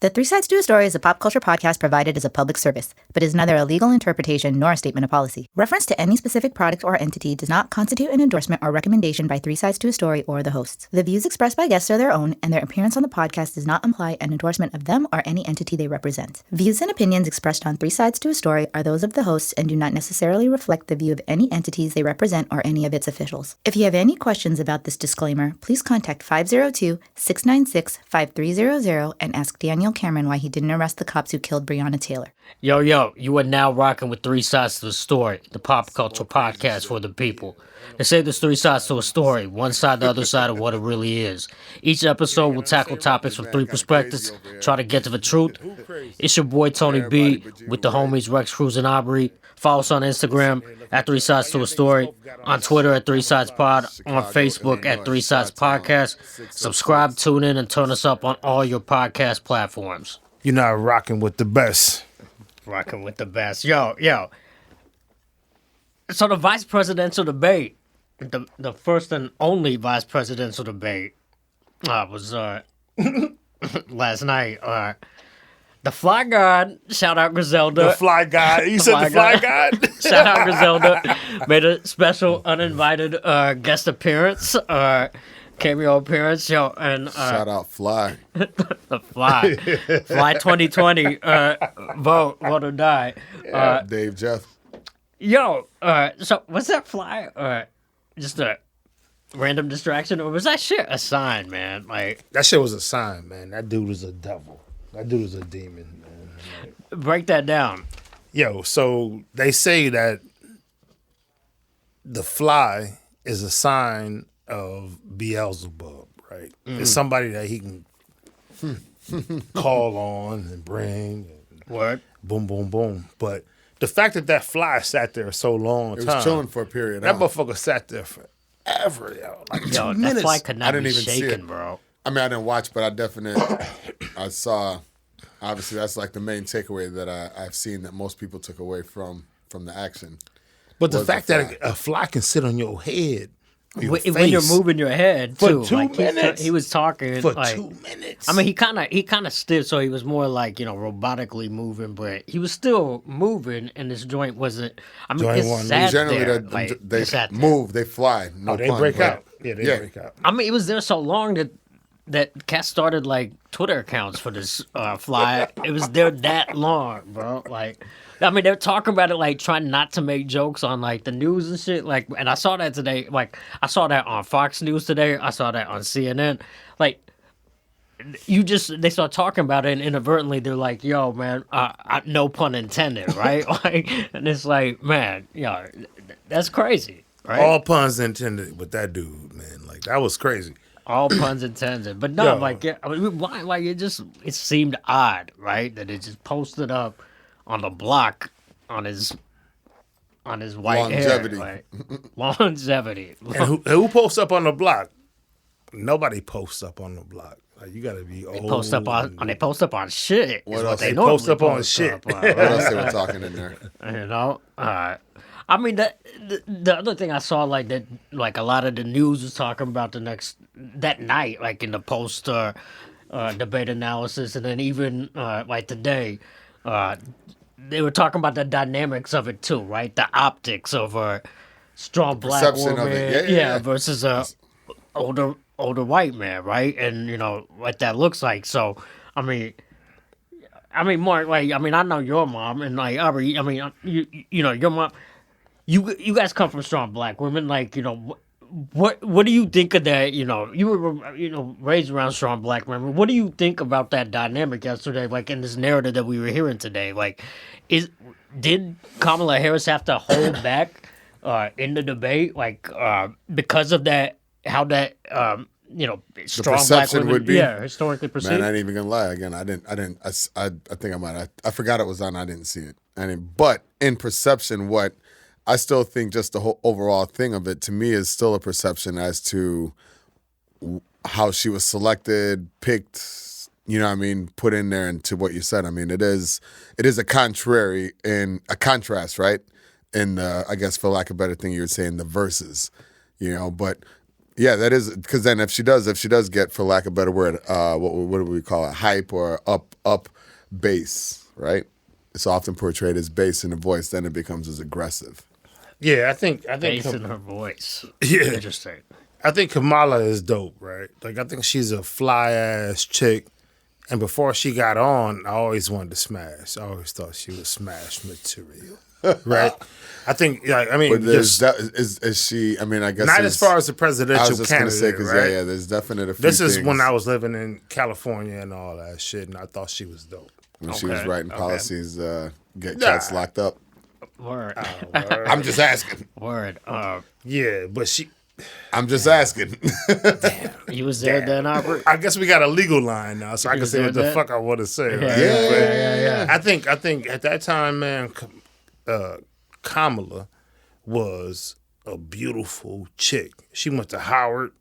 The Three Sides to a Story is a pop culture podcast provided as a public service, but is neither a legal interpretation nor a statement of policy. Reference to any specific product or entity does not constitute an endorsement or recommendation by Three Sides to a Story or the hosts. The views expressed by guests are their own, and their appearance on the podcast does not imply an endorsement of them or any entity they represent. Views and opinions expressed on Three Sides to a Story are those of the hosts and do not necessarily reflect the view of any entities they represent or any of its officials. If you have any questions about this disclaimer, please contact 502-696-5300 and ask Daniel Cameron why he didn't arrest the cops who killed Breonna Taylor. Yo, you are now rocking with Three Sides to the Story, the pop culture podcast for the people. They say there's three sides to a story, one side, the other side of what it really is. Each episode will tackle topics from three perspectives, try to get to the truth. It's your boy Tony B with the homies Rex Cruz and Aubrey. Follow us on Instagram at Three Sides to a Story, on Twitter at Three Sides Pod, on Facebook at Three Sides Podcast. Subscribe, tune in, and turn us up on all your podcast platforms. You're not rocking with the best. Rocking with the best. Yo. So the vice presidential debate, the first and only vice presidential debate was last night. The Fly God, shout out Griselda. The Fly God. You said the Fly God? Shout out Griselda. Made a special uninvited guest appearance, cameo appearance. Yo, and shout out Fly. The Fly. Fly 2020. Vote or die. Dave Jeff. Yo, so was that Fly just a random distraction, or was that shit a sign, man? Like, that shit was a sign, man. That dude was a devil. That dude was a demon, man. Like, break that down. Yo, so they say that the Fly is a sign of Beelzebub, right? It's somebody that he can call on and bring. And Word. Boom, boom, boom. But the fact that Fly sat there so long It was chilling for a period. That motherfucker sat there forever, yo. Like 2 minutes. That Fly could not didn't be even see shaken, it. bro. I mean, I didn't watch, but I saw. Obviously, that's like the main takeaway that I've seen that most people took away from the action. But the fact that a fly can sit on your head, when you're moving your head for too, 2 like minutes, he was talking for like, 2 minutes. I mean, he kind of stiff, so he was more like robotically moving, but he was still moving, and this joint wasn't. I mean, Joint it's one. sat Generally, there, they sat there. move, they fly. No they pun, break but- out. Yeah, they break out. I mean, it was there so long that Cat started like Twitter accounts for this Fly. It was there that long, bro. Like, I mean, they're talking about it like trying not to make jokes on like the news and shit. Like, and I saw that today. Like, I saw that on Fox News today. I saw that on CNN. Like, they start talking about it, and inadvertently they're like, "Yo, man, no pun intended," right? Like, and it's like, man, that's crazy, right? All puns intended with that dude, man. Like, that was crazy. All puns intended, but no, Yo. like, I mean, why? Like, it seemed odd, right? That it just posted up on the block on his white Longevity. hair, like, longevity. And who posts up on the block? Nobody posts up on the block. Like, you gotta be old. They post up on shit. What is else? what They normally post up on shit. What else they were talking in there? I mean, the other thing I saw, like that, like a lot of the news was talking about that night, like in the post debate analysis, and then even like today, they were talking about the dynamics of it too, right? The optics of a strong black perception woman, of it. Yeah. versus a older white man, right? And what that looks like. So, I mean, Mark, like, I mean, I know your mom, and like Aubrey, I mean, your mom. You guys come from strong black women, like, what do you think of that? You were raised around strong black women. What do you think about that dynamic yesterday, like in this narrative that we were hearing today? Like, did Kamala Harris have to hold back in the debate, like because of that? How that strong black women would be historically perceived? Man, I ain't even gonna lie. Again, I think I might. I forgot it was on. I didn't see it. But in perception, what I still think just the whole overall thing of it to me is still a perception as to how she was selected, picked, put in there, and to what you said. I mean, it is a contrary and a contrast, right? And I guess for lack of a better thing, you would say in the verses, but Yeah, that is because then if she does get, for lack of a better word, what do we call it? Hype or up bass, right? It's often portrayed as bass in the voice. Then it becomes as aggressive. Yeah, I think Bass in her voice. Yeah. Interesting. I think Kamala is dope, right? Like I think she's a fly ass chick. And before she got on, I always wanted to smash. I always thought she was smash material, right? I think, like, I mean, But just is she? I mean, I guess not as far as the I presidential was just gonna candidate, say because right? yeah, there's definitely a few This is things when I was living in California and all that shit, and I thought she was dope. when she was Okay, writing okay. policies, get cats locked up. Word. I'm just asking. Word. Yeah, but I'm just asking. You was there then, Albert? I guess we got a legal line now, so I can was say what the there fuck I want to say. Right? Yeah. I think at that time, man, Kamala was a beautiful chick. She went to Howard.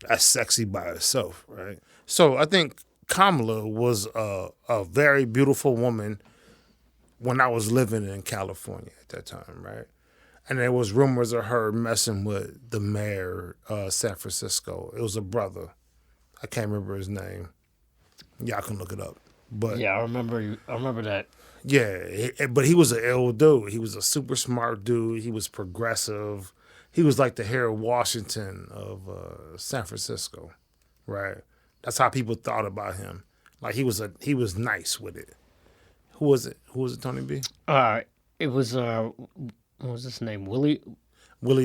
That's sexy by herself, right? So I think Kamala was a very beautiful woman when I was living in California at that time, right? And there was rumors of her messing with the mayor of San Francisco. It was a brother. I can't remember his name. Y'all can look it up. But Yeah, I remember that. yeah, but he was an ill dude. He was a super smart dude. He was progressive. He was like the Harold Washington of San Francisco, right? That's how people thought about him. Like he was nice with it. Who was it? Tony B? It was what was his name? Willie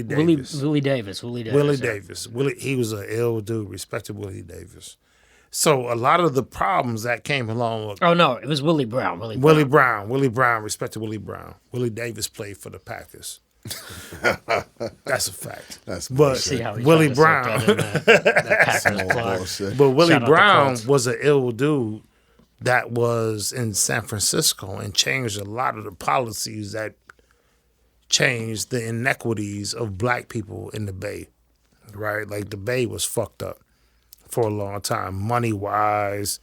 Davis. Willie Davis. Willie yeah. Davis. He was an ill dude, respected Willie Davis. So a lot of the problems that came along with Oh no, it was Willie Brown. Willie Brown, respected Willie Brown. Willie Davis played for the Packers. That's a fact. That's But bullshit. See how he Willie tried to slip Brown, that in that Packers Some old plug. bullshit. but Willie Shout out to Brown Colts. was an ill dude that was in San Francisco and changed a lot of the policies that changed the inequities of black people in the Bay, right? Like the Bay was fucked up for a long time, money-wise,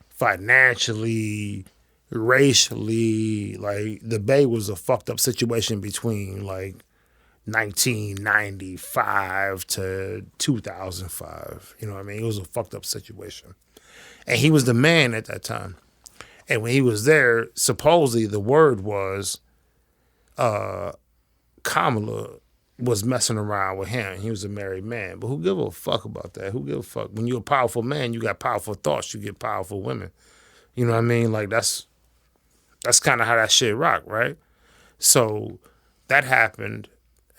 financially, racially. Like the Bay was a fucked up situation between like 1995 to 2005. You know what I mean? It was a fucked up situation. And he was the man at that time. And when he was there, supposedly the word was Kamala was messing around with him. He was a married man. But who give a fuck about that? Who give a fuck? When you're a powerful man, you got powerful thoughts, you get powerful women. You know what I mean? Like that's kind of how that shit rock, right? So that happened,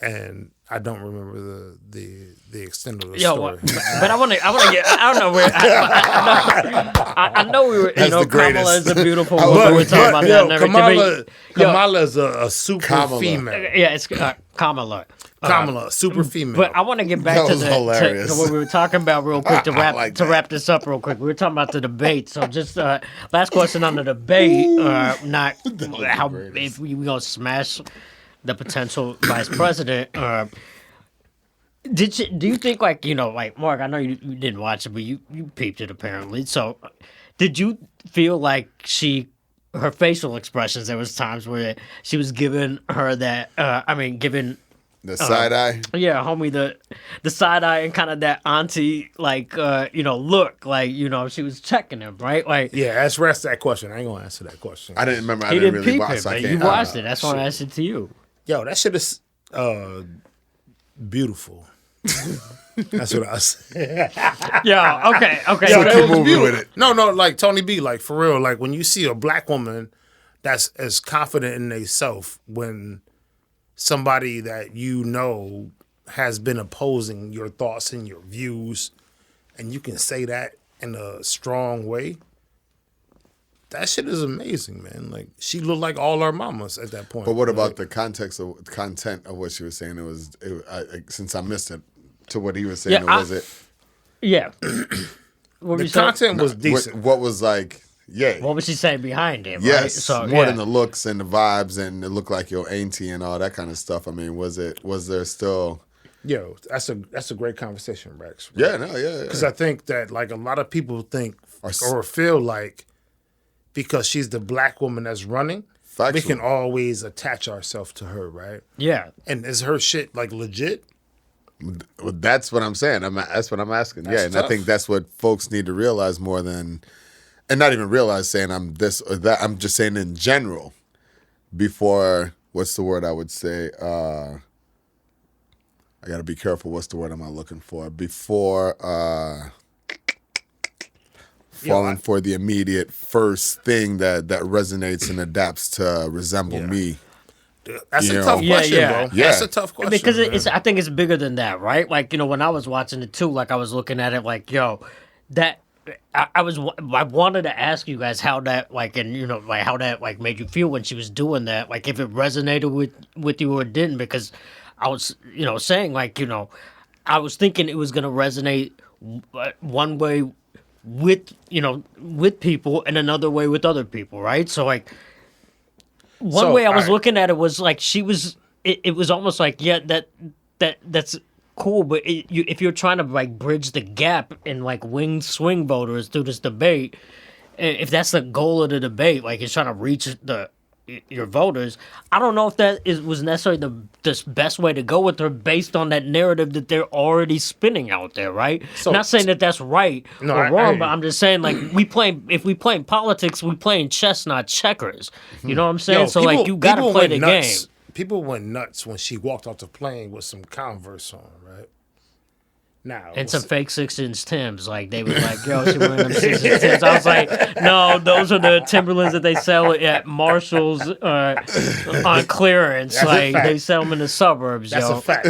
and I don't remember the extent of the story. But I want to get. I don't know where. I know we were. That's the Kamala greatest. is a beautiful woman. We were talking about that and everything. Kamala is a super Kamala. female. Yeah, it's Kamala. Kamala, super female. But I want to get back That to was to hilarious. what we were talking about real quick to I wrap like to that. wrap this up real quick. We were talking about the debate. So just last question on the debate. Not how if we gonna smash the potential vice president. Do you think like like Mark? I know you didn't watch it, but you peeped it apparently. So did you feel like her facial expressions? There was times where she was giving her that. Giving. The side eye. Yeah, homie, the side eye and kind of that auntie look like she was checking him, right? Like yeah, ask that question. I ain't gonna answer that question. I didn't remember. I he didn't didn't really peep watch. it, So I but can't. you watched it. That's why I asked it to you. Yo, that shit is beautiful. That's what I say. Yeah, okay. Yo, keep that was moving beautiful. with it. No, like Tony B, like for real. Like when you see a black woman that's as confident in themselves when somebody that has been opposing your thoughts and your views, and you can say that in a strong way. That shit is amazing, man. Like she looked like all our mamas at that point. But what about the content of what she was saying? Since I missed it, to what he was saying, Yeah, was it? Yeah. What the content was decent. What was like? Yeah. What was she saying behind it? Right? Yes, So, more yeah. than the looks and the vibes and it looked like your auntie and all that kind of stuff. I mean, was there still? Yo, that's a great conversation, Rex. Yeah, no, yeah. Because I think that like a lot of people think or feel like because she's the black woman that's running, we Factual. can always attach ourselves to her, right? Yeah. And is her shit like legit? Well, that's what I'm saying. That's what I'm asking. That's and tough. I think that's what folks need to realize more than, and not even realize saying I'm this or that. I'm just saying in general. Before, what's the word I would say? I got to be careful. What's the word am I looking for? Before falling for the immediate first thing that resonates and adapts to resemble me. That's You a know? tough question, Yeah. bro. Yeah. That's a tough question. Because man. I think it's bigger than that, right? Like, when I was watching it too, like I was looking at it like, yo, that I wanted to ask you guys how that, like, and like how that like made you feel when she was doing that, like if it resonated with you or it didn't, because I was saying like I was thinking it was gonna resonate one way with with people and another way with other people, right? So like one way I was looking at it was like she was it was almost like that's cool, but if you're trying to like bridge the gap and like wing swing voters through this debate, if that's the goal of the debate, like it's trying to reach your voters, I don't know if that was necessarily the best way to go with her based on that narrative that they're already spinning out there, right? So- Not saying that that's right or I wrong, hear but you. I'm just saying like if we playing politics, we playing chess, not checkers. You know what I'm saying? Yo, So like you gotta people play went the nuts. game. People went nuts when she walked off the plane with some Converse on, right? Now And some fake 6-inch Timbs. Like, they was like, yo, she wearing them 6-inch Timbs. I was like, no, those are the Timberlands that they sell at Marshall's on clearance. That's a Like, fact. they sell them in the suburbs, That's yo. a fact.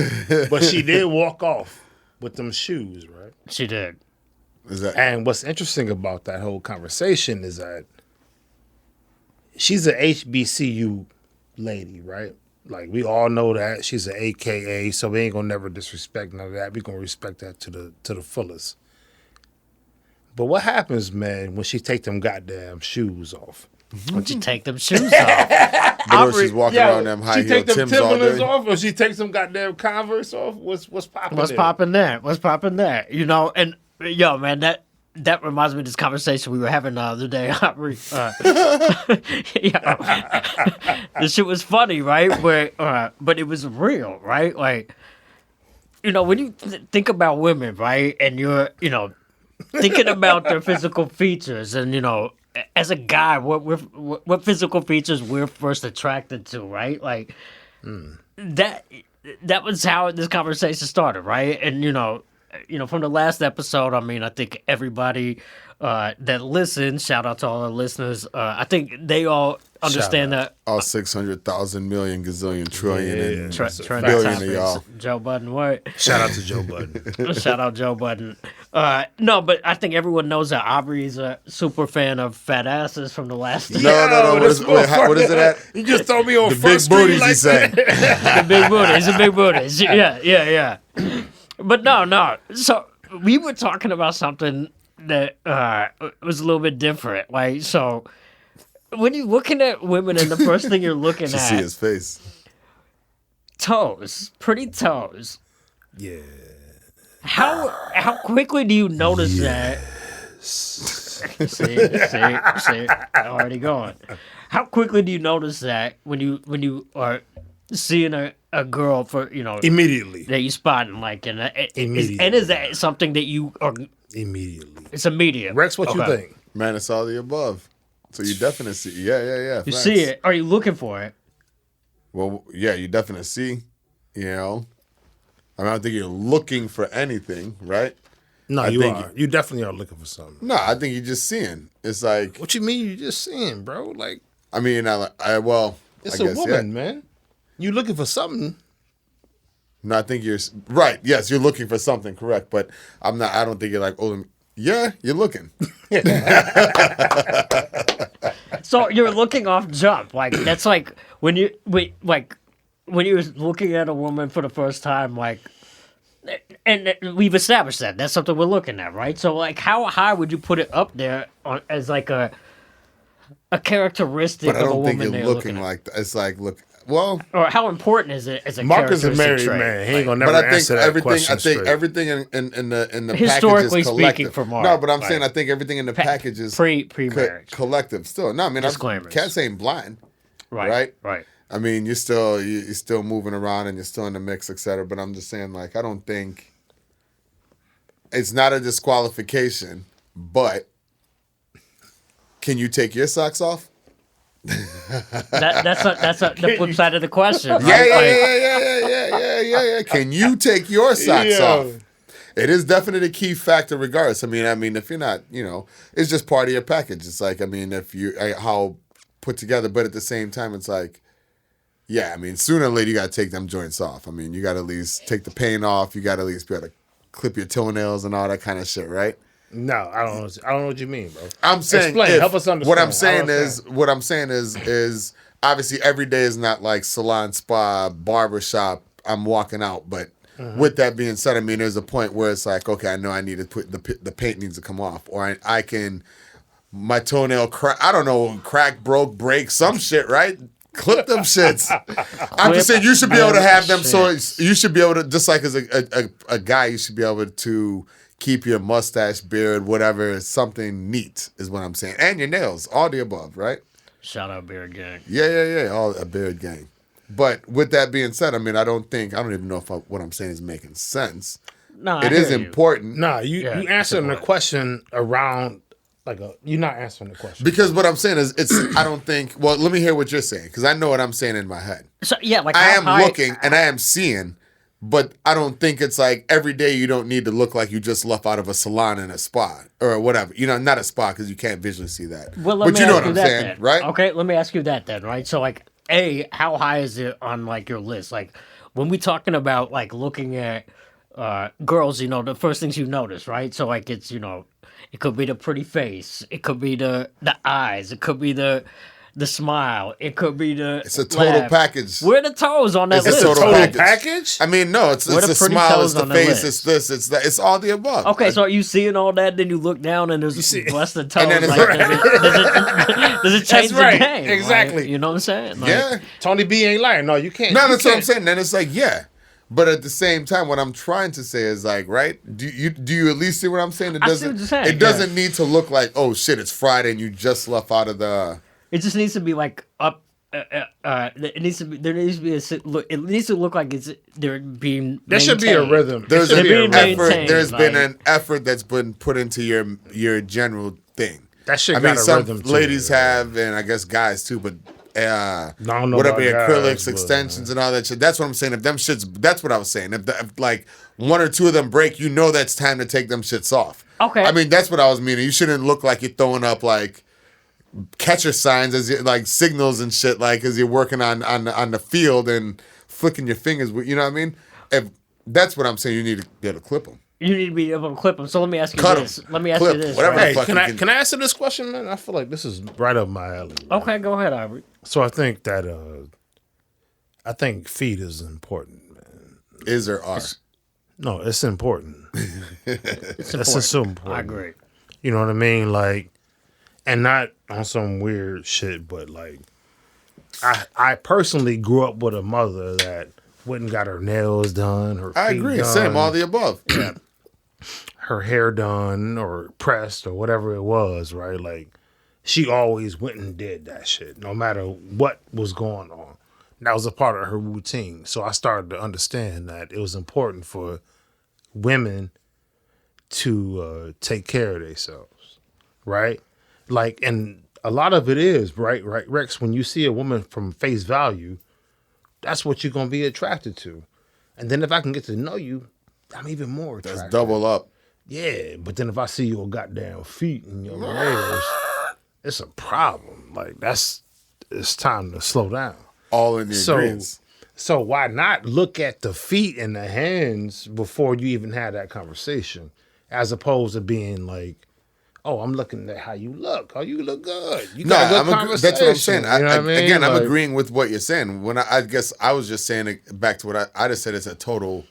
But she did walk off with them shoes, right? She did. Is that And what's interesting about that whole conversation is that she's an HBCU lady, right? Like, we all know that she's an AKA, so we ain't gonna never disrespect none of that. We gonna respect that to the fullest. But what happens, man, when she take them goddamn shoes off? Would you take them shoes off? but she's walking around them high she heel take them Timbs all Timberlands day? off, or she takes them goddamn Converse off? What's popping? What's there? popping there? What's popping there? And, yo, man, that reminds me of this conversation we were having the other day. This shit was funny, right? But it was real, right? Like, when you think about women, right, and you're, thinking about their physical features, and as a guy, what physical features we're first attracted to, right? Like that was how this conversation started, right? And from the last episode, I mean, I think everybody that listens, shout out to all our listeners, I think they all understand that. All 600,000 million gazillion trillion and Trend billion of topics. y'all. Joe Budden, what? Shout out to Joe Budden. Shout out Joe Budden. No, but I think everyone knows that Aubrey's a super fan of fat asses from the last. No. What is it at? You just throw me on The Front big Street booties, like you say. The big booties, the big booties. Yeah. But no. So we were talking about something that was a little bit different. Like, so when you're looking at women and the first thing you're looking To see at, his face. toes, pretty toes. Yeah. How quickly do you notice that? See, already going. How quickly do you notice that when you are seeing a girl for Immediately. that you spotting like and Immediately. is that something that you are? Immediately. It's immediate. Rex, what you Okay. think? Man, it's all the above. So you definitely see. Yeah. You facts. see it? Are you looking for it? Well, yeah, you definitely see. I mean, I don't think you're looking for anything, right? No, I you think- are. You definitely are looking for something. No, I think you're just seeing. It's like, What you mean you just seeing, bro? Like, I mean, it's I a guess, woman, man. You looking for something. No, I think you're right. Yes, you're looking for something, correct. But I'm not. I don't think you're like, oh, yeah, you're looking. So you're looking off jump. Like that's like when you're looking at a woman for the first time, like, and we've established that that's something we're looking at, right? So like, how high would you put it up there as like a characteristic But I of a don't think woman you're they're looking at? like that. It's like, look, well, Or how important is it as a Mark is a characteristic married trait? man. He ain't gonna never but I think answer that everything. question I think straight. everything in the Historically package is speaking, collective. for Mark, No, but I'm like, saying I think everything in the package is pre-marriage. collective. Still, no, I mean, Disclaimers. cats ain't blind. Right. I mean, you're still moving around and you're still in the mix, etc. But I'm just saying, like, I don't think it's not a disqualification, but can you take your socks off? That's the flip side of the question. Right? Yeah. Can you take your socks off? It is definitely a key factor regardless. I mean, if you're not, it's just part of your package. It's like, I mean, if you, how put together, but at the same time, it's like, yeah, I mean, sooner or later, you got to take them joints off. I mean, you got to at least take the paint off. You got to at least be able to clip your toenails and all that kind of shit, right? No, I don't know what you mean, bro. I'm saying, explain. Help us understand. What I'm saying is obviously every day is not like salon, spa, barber shop. I'm walking out, but with that being said, I mean, there's a point where it's like, okay, I know I need to put the paint needs to come off, or I can my toenail crack. I don't know, crack, broke, break, some shit, right? Clip them shits. I'm just saying you should be able to have them. So you should be able to, just like as a guy, you should be able to keep your mustache, beard, whatever, something neat is what I'm saying. And your nails, all the above, right? Shout out Beard Gang. Yeah. All a Beard Gang. But with that being said, I mean, I don't even know if what I'm saying is making sense. No, it is important. Nah, you answering the question around you're not answering the question. Because what I'm saying is, I don't think. Well, let me hear what you're saying, because I know what I'm saying in my head. So yeah, like I am looking and I am seeing, but I don't think it's like every day you don't need to look like you just left out of a salon and a spa or whatever. Not a spa because you can't visually see that. Well, but you know what I'm saying, then. Right? Okay, let me ask you that then, right? So like, how high is it on like your list? Like when we talking about like looking at girls, the first things you notice, right? So like it's it could be the pretty face. It could be the eyes. It could be the smile. It could be the It's a total laugh. package. Where are the toes on that It's list? a total right? package? I mean, no, it's the smile, it's the face, it's this, it's that. It's all the above. Okay, so are you seeing all that? Then you look down and there's busted toes. And then it's does it change That's right. the game? Exactly. Like, you know what I'm saying? Like, Yeah. Tony B ain't lying. No, you can't. No, you that's what I'm can't. saying. Then it's like, yeah. But at the same time, what I'm trying to say is like, right? Do you at least see what I'm saying? I see what you're saying. It doesn't need to look like, oh shit, it's Friday and you just left out of the. It just needs to be like up. It needs to be. There needs to be it needs to look like they're being. There should be a rhythm. There's been an effort that's been put into your general thing. That shit I mean, got a some rhythm too, ladies have, and I guess guys too, but. know Whatever about acrylics, guys, extensions, and all that shit. That's what I'm saying. If them shits, that's what I was saying. If like one or two of them break, that's time to take them shits off. Okay. I mean, that's what I was meaning. You shouldn't look like you're throwing up like catcher signs as like signals and shit, like as you're working on the field and flicking your fingers. You know what I mean? If that's what I'm saying, you need to be able to clip them. You need to be able to clip them. So let me ask you Cut this. 'em. Let me ask Clip, you this. whatever. Right? Hey, can I answer this question, man? I feel like this is right up my alley. Right? Okay, go ahead, Aubrey. So I think that I think feet is important, man. Is or are? No, it's important. It's That's so important. I agree. You know what I mean? Like, and not on some weird shit, but like, I personally grew up with a mother that went and got her nails done, her feet I agree. done, Same, all the above. her hair done or pressed or whatever it was, right? Like, she always went and did that shit, no matter what was going on. That was a part of her routine. So I started to understand that it was important for women to take care of themselves, right? Like, and a lot of it is, right, Rex, when you see a woman from face value, that's what you're going to be attracted to. And then if I can get to know you, I'm even more attracted. That's double up. Yeah, but then if I see your goddamn feet and your nails, it's a problem. Like, it's time to slow down. All in the agreements. So why not look at the feet and the hands before you even have that conversation, as opposed to being like, "Oh, I'm looking at how you look. Oh, you look good. You got a good conversation." That's what I'm saying. You know what I mean? Again, I'm Like, agreeing with what you're saying. When I guess I was just saying it back to what I just said. It's a total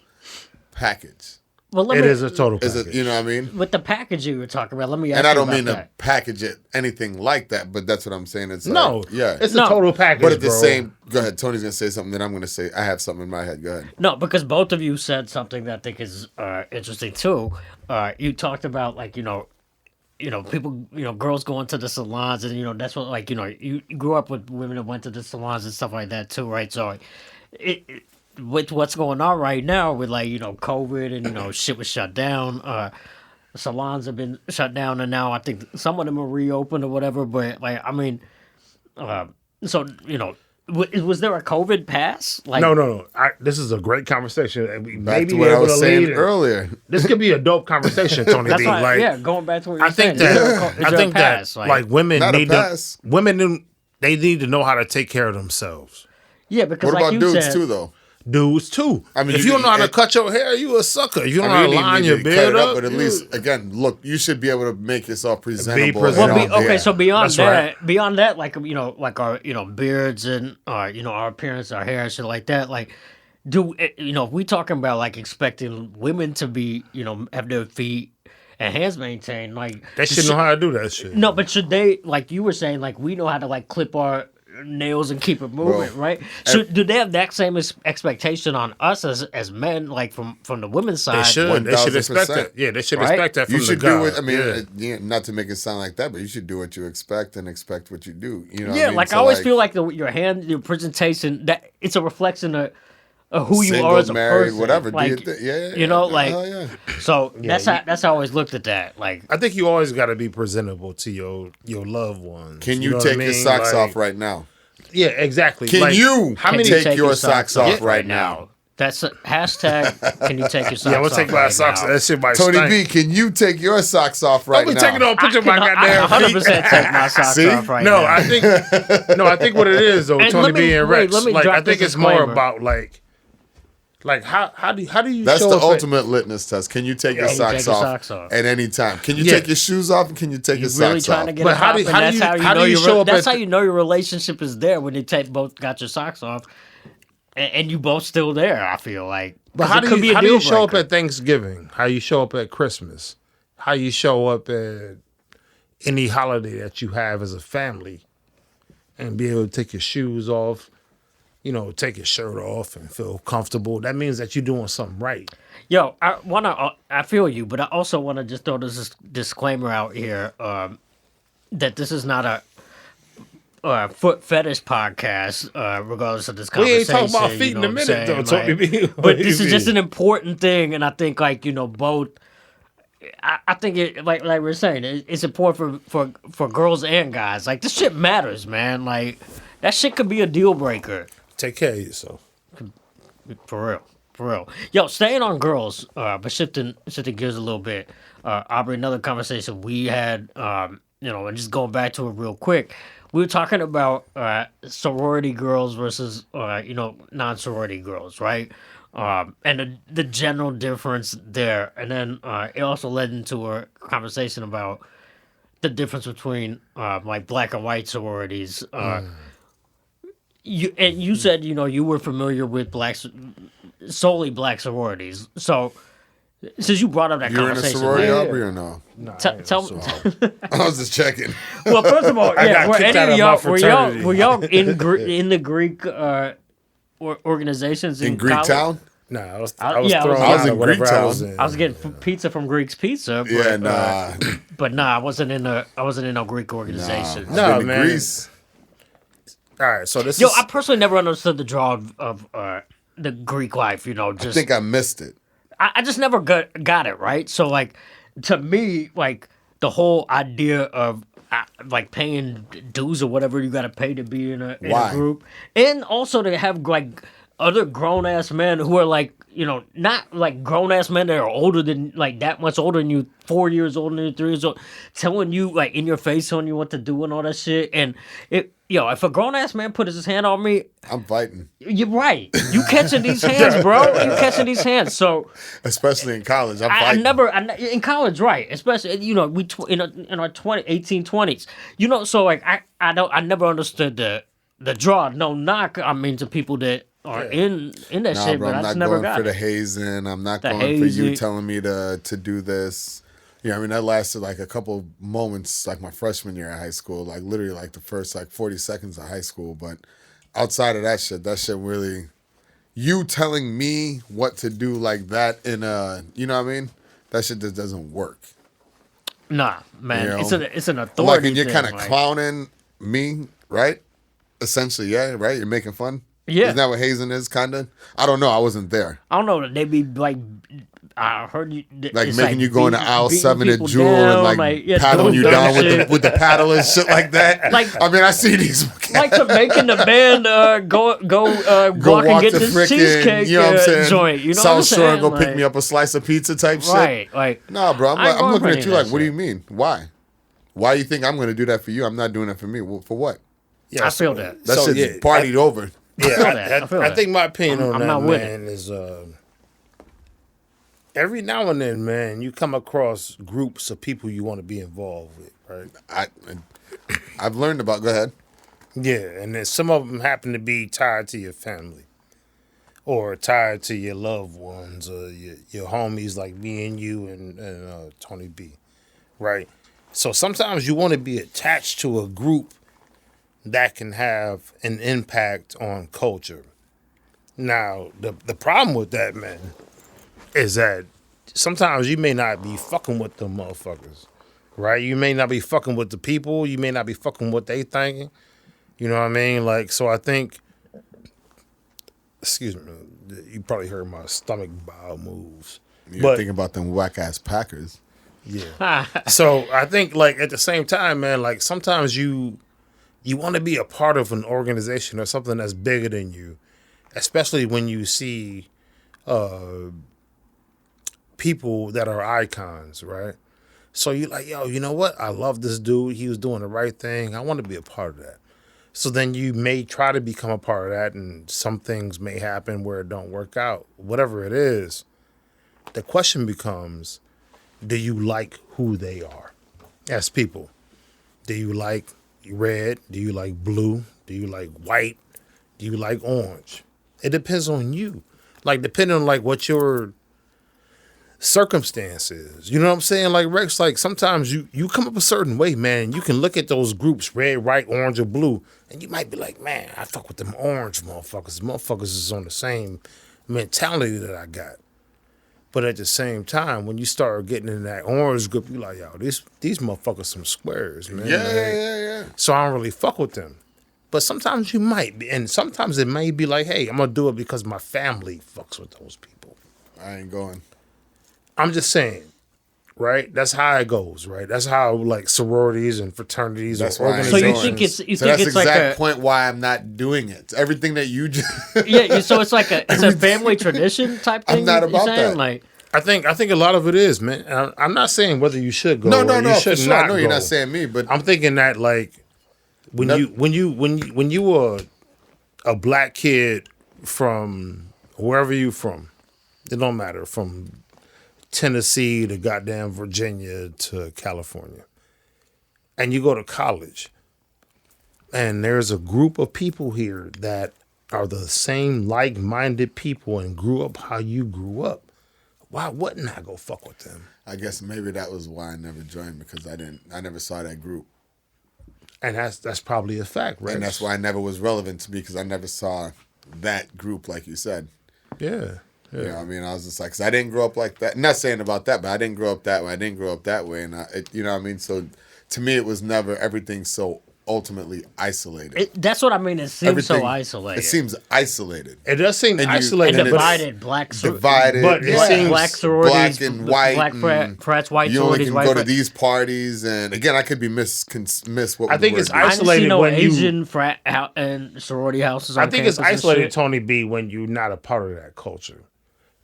package. Well, it is a total Is package. it? You know what I mean? With the package you were talking about, let me ask And you I don't about mean to that. package it anything like that, but that's what I'm saying. It's No, like, yeah, it's No. a total package. but at the bro. same. Go ahead. Tony's gonna say something. Then I'm gonna say I have something in my head. Go ahead. No, because both of you said something that I think is interesting too. You talked about people, girls going to the salons, and that's what, like, you grew up with women that went to the salons and stuff like that too, right? So, it with what's going on right now with, like, COVID, and shit was shut down. Salons have been shut down, and now I think some of them are reopened or whatever. But, like, I mean, so was there a COVID pass? Like, No. This is a great conversation, and we Back may to be what I able was to saying lead it. earlier. This could be a dope conversation, Tony that's D. why, Like, going back to what you're I think saying. that Is there a that pass? like women Not a need pass. they need to know how to take care of themselves. Yeah, because What like about you dudes said, too, though? Dudes too. I mean, if you you don't know how to and- cut your hair, you a sucker. If you don't know I how mean, to you line need your to beard cut it up, but at least, again, look, you should be able to make yourself presentable. presentable. well, Yeah. okay. So beyond That's that, right. like like our beards and our appearance, our hair, and shit like that. Like, if we talking about like expecting women to be have their feet and hands maintained, like they should know how to do that shit. no, but should they, like you were saying, like we know how to like clip our nails and keep it moving, Bro, right? So do they have that same expectation on us as men, like from the women's side? They should. They should expect 1000%. that. Yeah, they should Right? expect that from You the should guy. do it. I mean, yeah. not to make it sound like that, but you should do what you expect and expect what you do. You know? what Yeah, I mean? like So, I always feel like your presentation, that it's a reflection of who you single, are as a married, person. whatever. Like, Yeah. like yeah. so that's how I always looked at that. Like, I think you always got to be presentable to your loved ones. Can you, know what take I mean? your socks Like, off right now? Yeah, exactly. Can Like, you How can many? you take your socks off right now? That's a hashtag. Can you take your socks Yeah, I'm off? gonna take my right socks. now? That shit might Tony stink. B, can you take your socks off right I'm gonna now? take it off. Put my I goddamn 100% feet. take my socks See? off right No, now. I think what it is though, And Tony let me- B and wait, Rex. let me Like, drop I think this it's more disclaimer. about like how do you That's show the up at- ultimate litmus test. Can you take your Can you take socks your off socks off? at any time? Can you Yeah. take your shoes off and can you take You your really socks trying off? to get But it how do- poppin'? how do That's you- how you how do know you your show up that's at how you know your relationship is there, when they both got your socks off, and you both still there. I feel like. But 'Cause how it do could be you a how do deal you show up breaker. at Thanksgiving? How you show up at Christmas? How you show up at any holiday that you have as a family, and be able to take your shoes off, take your shirt off and feel comfortable? That means that you're doing something right. Yo, I feel you, but I also wanna just throw this disclaimer out here, that this is not a foot fetish podcast, regardless of this We ain't conversation. talking about feet you in know a what I'm minute, though, saying? Tony B. But this is just an important thing, and I think both. I think it like we're saying, it's important for girls and guys. Like, this shit matters, man. Like, that shit could be a deal breaker. Take care of yourself. For real. Yo, staying on girls, but shifting gears a little bit. Aubrey, another conversation we had, and just going back to it real quick. We were talking about sorority girls versus non-sorority girls, right? And the general difference there, and then it also led into a conversation about the difference between like black and white sororities. You said you were familiar with solely black sororities. So since you brought up that You're in a conversation, sorority, like, Aubrey, or no? tell me. I was just checking. Well, first of all, yeah, got were kicked any out of of y'all my fraternity. were y'all in the Greek organizations In Greek college? town? Nah, I was I thrown was out in of whatever Greek I was town. in. I was getting pizza from Greek's Pizza. But, Yeah, nah. but nah, I wasn't in a Greek organization. I've No, been to man. Greece. All right, so this Yo, is I personally never understood the draw of the Greek life. I Just think I missed it. I just never got it right. So like, to me, like the whole idea of like paying dues or whatever you got to pay to be in a Why? group, and also to have like other grown ass men who are like, not like grown ass men that are older than, like, that much older than you, 4 years older than you, 3 years old, telling you, like, in your face, telling you what to do and all that shit. And if a grown ass man put his hand on me, I'm fighting, you're right. You catching these hands, bro. You catching these hands. So especially in college. I'm I fighting. in college, right? Especially, in our 18, 20s. So like I never understood the draw. No knock, I mean, to people that are in that Nah, shit, bro, but I I'm just not never going got for the it. hazing. I'm not The going for you hazing. telling me to do this. I mean, that lasted like a couple moments, like my freshman year of high school, like literally like the first like 40 seconds of high school. But outside of that shit really, you telling me what to do like that in you know what I mean? That shit just doesn't work. Nah, man, You know? it's an Like, authority. and you're thing, kind of like, clowning me, right? Essentially, yeah, right? You're making fun? Yeah. Isn't that what hazing is, kind of? I don't know. I wasn't there. I don't know. They be like, I heard you Like it's making you go into aisle beating 7 at people Jewel down, and like yeah, paddling doing you dumb down shit. with the paddle and shit like that. Like- I mean, I see these. like to making the man go walk and get to this frickin', cheesecake you know what I'm saying? joint. You know South what I'm Shore saying? and go pick Like, me up a slice of pizza type shit. right? Like, Nah, bro. I ain't I'm going looking for at any you of like, that what do shit. you mean? Why? Why you think I'm going to do that for you? I'm not doing it for me. Well, for what? Yeah, I feel that. That So, shit's yeah, partied over. Yeah, feel that. I feel I that. think my opinion on I'm that, not with man, is every now and then, man, you come across groups of people you want to be involved with, right? I've learned about. Go ahead. Yeah, and then some of them happen to be tied to your family or tied to your loved ones or your homies like me and you and Tony B, right? So sometimes you want to be attached to a group that can have an impact on culture. Now, the problem with that, man, is that sometimes you may not be fucking with them motherfuckers, right? You may not be fucking with the people. You may not be fucking what they thinking. You know what I mean? Like, so I think, excuse me, you probably heard my stomach bowel moves. You're thinking about them whack ass Packers. Yeah. So I think, like, at the same time, man, like sometimes you want to be a part of an organization or something that's bigger than you, especially when you see people that are icons, right? So you're like, yo, you know what? I love this dude. He was doing the right thing. I want to be a part of that. So then you may try to become a part of that, and some things may happen where it don't work out. Whatever it is, the question becomes, do you like who they are as people? Do you like red? Do you like blue? Do you like white? Do you like orange? It depends on you. Like, depending on like what your circumstances. You know what I'm saying? Like, Rex, like sometimes you come up a certain way, man. You can look at those groups, red, white, orange, or blue, and you might be like, man, I fuck with them orange motherfuckers. Motherfuckers is on the same mentality that I got. But at the same time, when you start getting in that orange group, you like, yo, these motherfuckers some squares, man. Yeah. So I don't really fuck with them. But sometimes you might be, and sometimes it may be like, hey, I'm gonna do it because my family fucks with those people. I ain't going. I'm just saying, right? That's how it goes, right? That's how like sororities and fraternities That's or why I ain't So you organizations. think it's you So think that's it's the like exact a point why I'm not doing it. Everything that you just yeah. So it's like it's a family tradition type thing. I'm not you're about saying? that. Like, I think a lot of it is, man. And I'm not saying whether you should go. no, or you for should sure. not I know you're go. not saying me, but I'm thinking that like when No- you were a black kid from wherever you from, it don't matter, from Tennessee to goddamn Virginia to California, and you go to college, and there's a group of people here that are the same like-minded people and grew up how you grew up. Why wouldn't I go fuck with them? I guess maybe that was why I never joined, because I never saw that group. And that's probably a fact, right? And that's why I never was relevant to me, because I never saw that group, like you said. Yeah. You know what I mean? I was just like, because I didn't grow up like that. Not saying about that, but I didn't grow up that way. I didn't grow up that way. And, you know what I mean? So to me, it was never everything so ultimately isolated. that's what I mean. It seems so Everything- isolated. It seems isolated. It does seem And you- isolated, and and but divided. Divided. But it yeah. seems Black sororities, black and white. black and frats, white you only sororities, can white go to frat- these parties. And again, I could be miss what I think the it's word is. I didn't see isolated no when you- Asian frat and sorority houses. On I think it's campus and isolated, shit. Tony B, when you're not a part of that culture.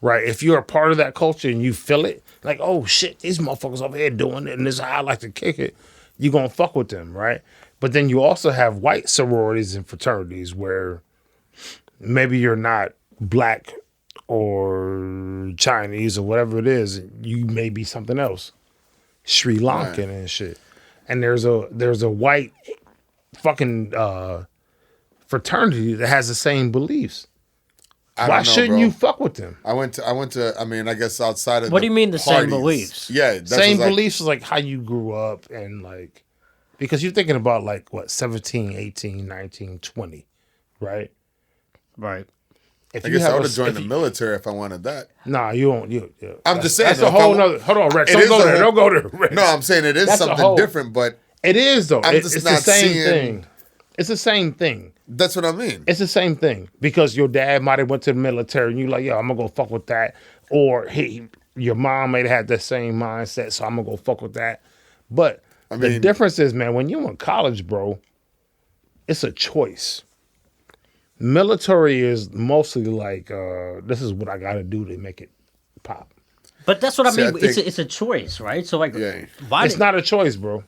Right? If you're a part of that culture and you feel it, like, oh shit, these motherfuckers over here doing it and this is how I like to kick it, you're gonna fuck with them, right? But then you also have white sororities and fraternities where maybe you're not black or Chinese or whatever it is, you may be something else. Sri Lankan Right. and shit. And there's a white fucking fraternity that has the same beliefs. I Why don't know, shouldn't bro. you fuck with them? I went to. I mean, I guess outside of. What do you mean the same parties. beliefs? Yeah, that's Same like, beliefs is like how you grew up and like, because you're thinking about like what, 17, 18, 19, 20, right? Right. if I you guess I have would have joined the military if I wanted that. Nah, you won't. I'm just saying. That's a whole nother. Hold on, Rex. It Don't is go a there. whole- Don't go there, Rex. No, I'm saying it is That's a something whole- different, but It is though. I'm It's just the not same seeing- thing. It's the same thing. that's what I mean. It's the same thing because your dad might have went to the military and you like, yo, I'm gonna go fuck with that, or hey, your mom might have had that same mindset, so I'm gonna go fuck with that. But the mean- difference is, man, when you're in college, bro, it's a choice. Military is mostly like, this is what I gotta do to make it pop. But that's what I See, I mean. think- It's a choice, right? So like, Yeah. why? It's not a choice, bro.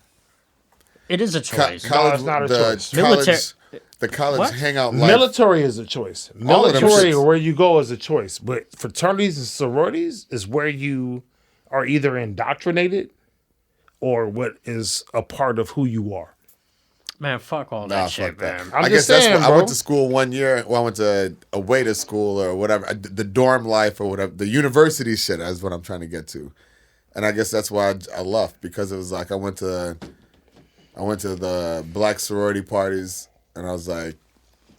It is a choice. No, it's not a choice. The college What? hangout life. Military is a choice. All of them Military shits. or where you go is a choice. But fraternities and sororities is where you are either indoctrinated or what is a part of who you are. Man, fuck all Nah, that fuck shit, that. man. I'm I just guess that's saying, what I bro. went to school one year. Well, I went to away to school or whatever. The dorm life or whatever. The university shit is what I'm trying to get to. And I guess that's why I left, because it was like I went to the black sorority parties and I was like,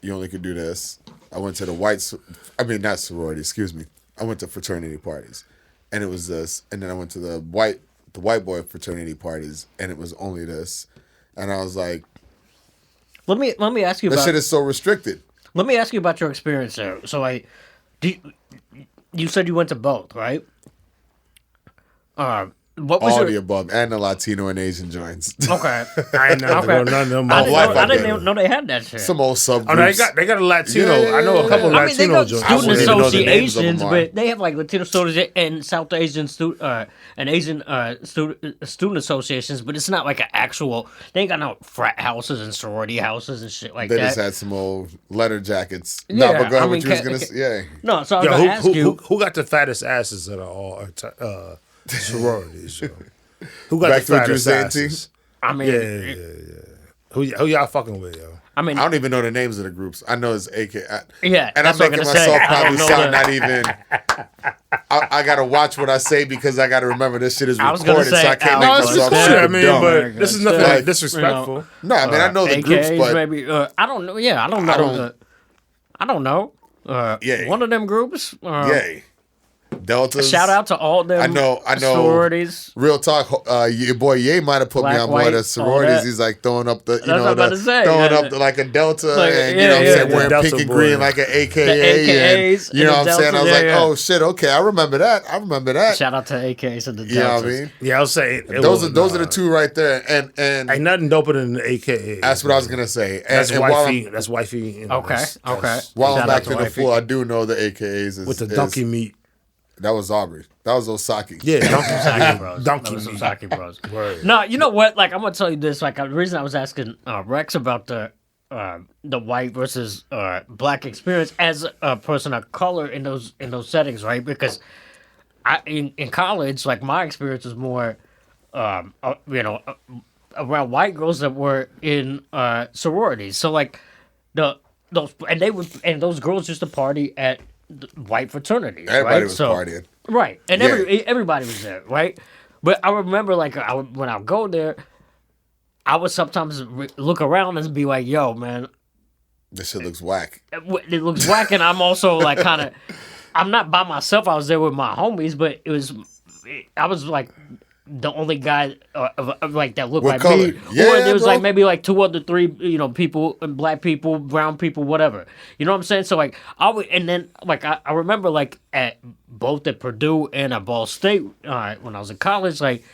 you only could do this. I went to the not sorority, excuse me. I went to fraternity parties and it was this. And then I went to the white boy fraternity parties and it was only this. And I was like, Let me ask you that about. shit is so restricted. Let me ask you about your experience there. So you said you went to both, right? What was All your the above, and the Latino and Asian joints. okay? I ain't never Okay. go none of them. I didn't, life know, I I didn't did. know they had that shit. Some old subgroups. Oh, no, they got a Latino. Yeah. I know a couple of I mean, they Latino got joints. I student wouldn't even know the names of them, associations, Mark. but they have like Latino students and South Asian and Asian student associations, but it's not like an actual. They ain't got no frat houses and sorority houses and shit like They that. just had some old letter jackets. Yeah, No, but go ahead, I what mean, you was going to say. Yeah. No, so I was Yo, gonna ask you. who got the fattest asses that are all sororities? Yo? Who got Back the to what you were fattest saying, T? asses? I mean, Who y'all fucking with, yo? I mean, I don't even know the names of the groups. I know it's AK. Yeah, And that's I'm what I'm making gonna say. myself I probably don't know sound the- not even. I got to watch what I say because I got to remember this shit is I was gonna recorded, say, so I can't I make No, was it's gonna myself say- recorded. I sound mean, dumb. but this is nothing Like, disrespectful. No, I mean, I know the AKs groups, but maybe. I don't know. Yeah, I don't know. I don't know. Yeah. One of them groups. yay. Deltas. Shout out to all them. I know. sororities. Real talk, your boy Ye might have put Black, me on white, board all of sororities. that. He's like throwing up the, what I'm about to say, throwing yeah. up like a Delta, Like, and yeah, you know what I'm yeah. saying, The wearing Delta pink and boy. green like an AKA. The AKAs and, you know and what I'm the saying? I was Deltas, like, yeah, yeah. oh shit, okay, I remember that. Shout out to AKs and the You know what I Deltas. mean? Yeah, I'll say Those are the two right there, and Ain't nothing doper than the AKA. that's what I was gonna say. And, That's and while wifey. That's wifey. You know, Okay, that's- okay. while Shout I'm out back to the wifey. floor, I do know the AKAs is with the donkey meat. That was Aubrey. That was Osaki. Yeah, donkey Sake Bros. Donkey That was meat. some Sake Bros. Word. No, you know what? Like, I'm gonna tell you this. Like, the reason I was asking Rex about the white versus black experience as a person of color in those settings, right? Because in college, like, my experience was more, around white girls that were in sororities. So like those girls used to party at the white fraternities. Everybody right? was So, partying. right? And Yeah. everybody was there, right? But I remember, like, when I would go there, I would sometimes look around and be like, "Yo, man, This shit looks whack. it looks whack." And I'm also like, kind of, I'm not by myself. I was there with my homies, but I was like the only guy of like that looked What like color? me. Yeah, or there was bro. like maybe like three, people, black people, brown people, whatever. You know what I'm saying? So like and then like I remember like at both at Purdue and at Ball State when I was in college, like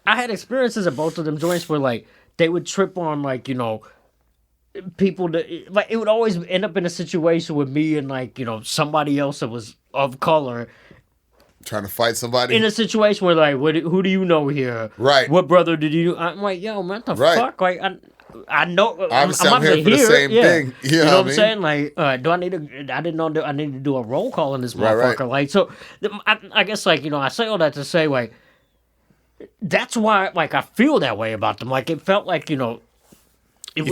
I had experiences at both of them joints where like they would trip on like people that like it would always end up in a situation with me and like somebody else that was of color. Trying to fight somebody. In a situation where like, who do you know here? Right. What brother did you? I'm like, yo, man, what the Right. fuck? Like, I know. Obviously, I'm obviously here for the same yeah. thing. You know what what I I'm mean? saying? Like, do I need to? I didn't know that I needed to do a roll call in this motherfucker. right. Like, so I guess like I say all that to say like, that's why like I feel that way about them. Like, it felt like it was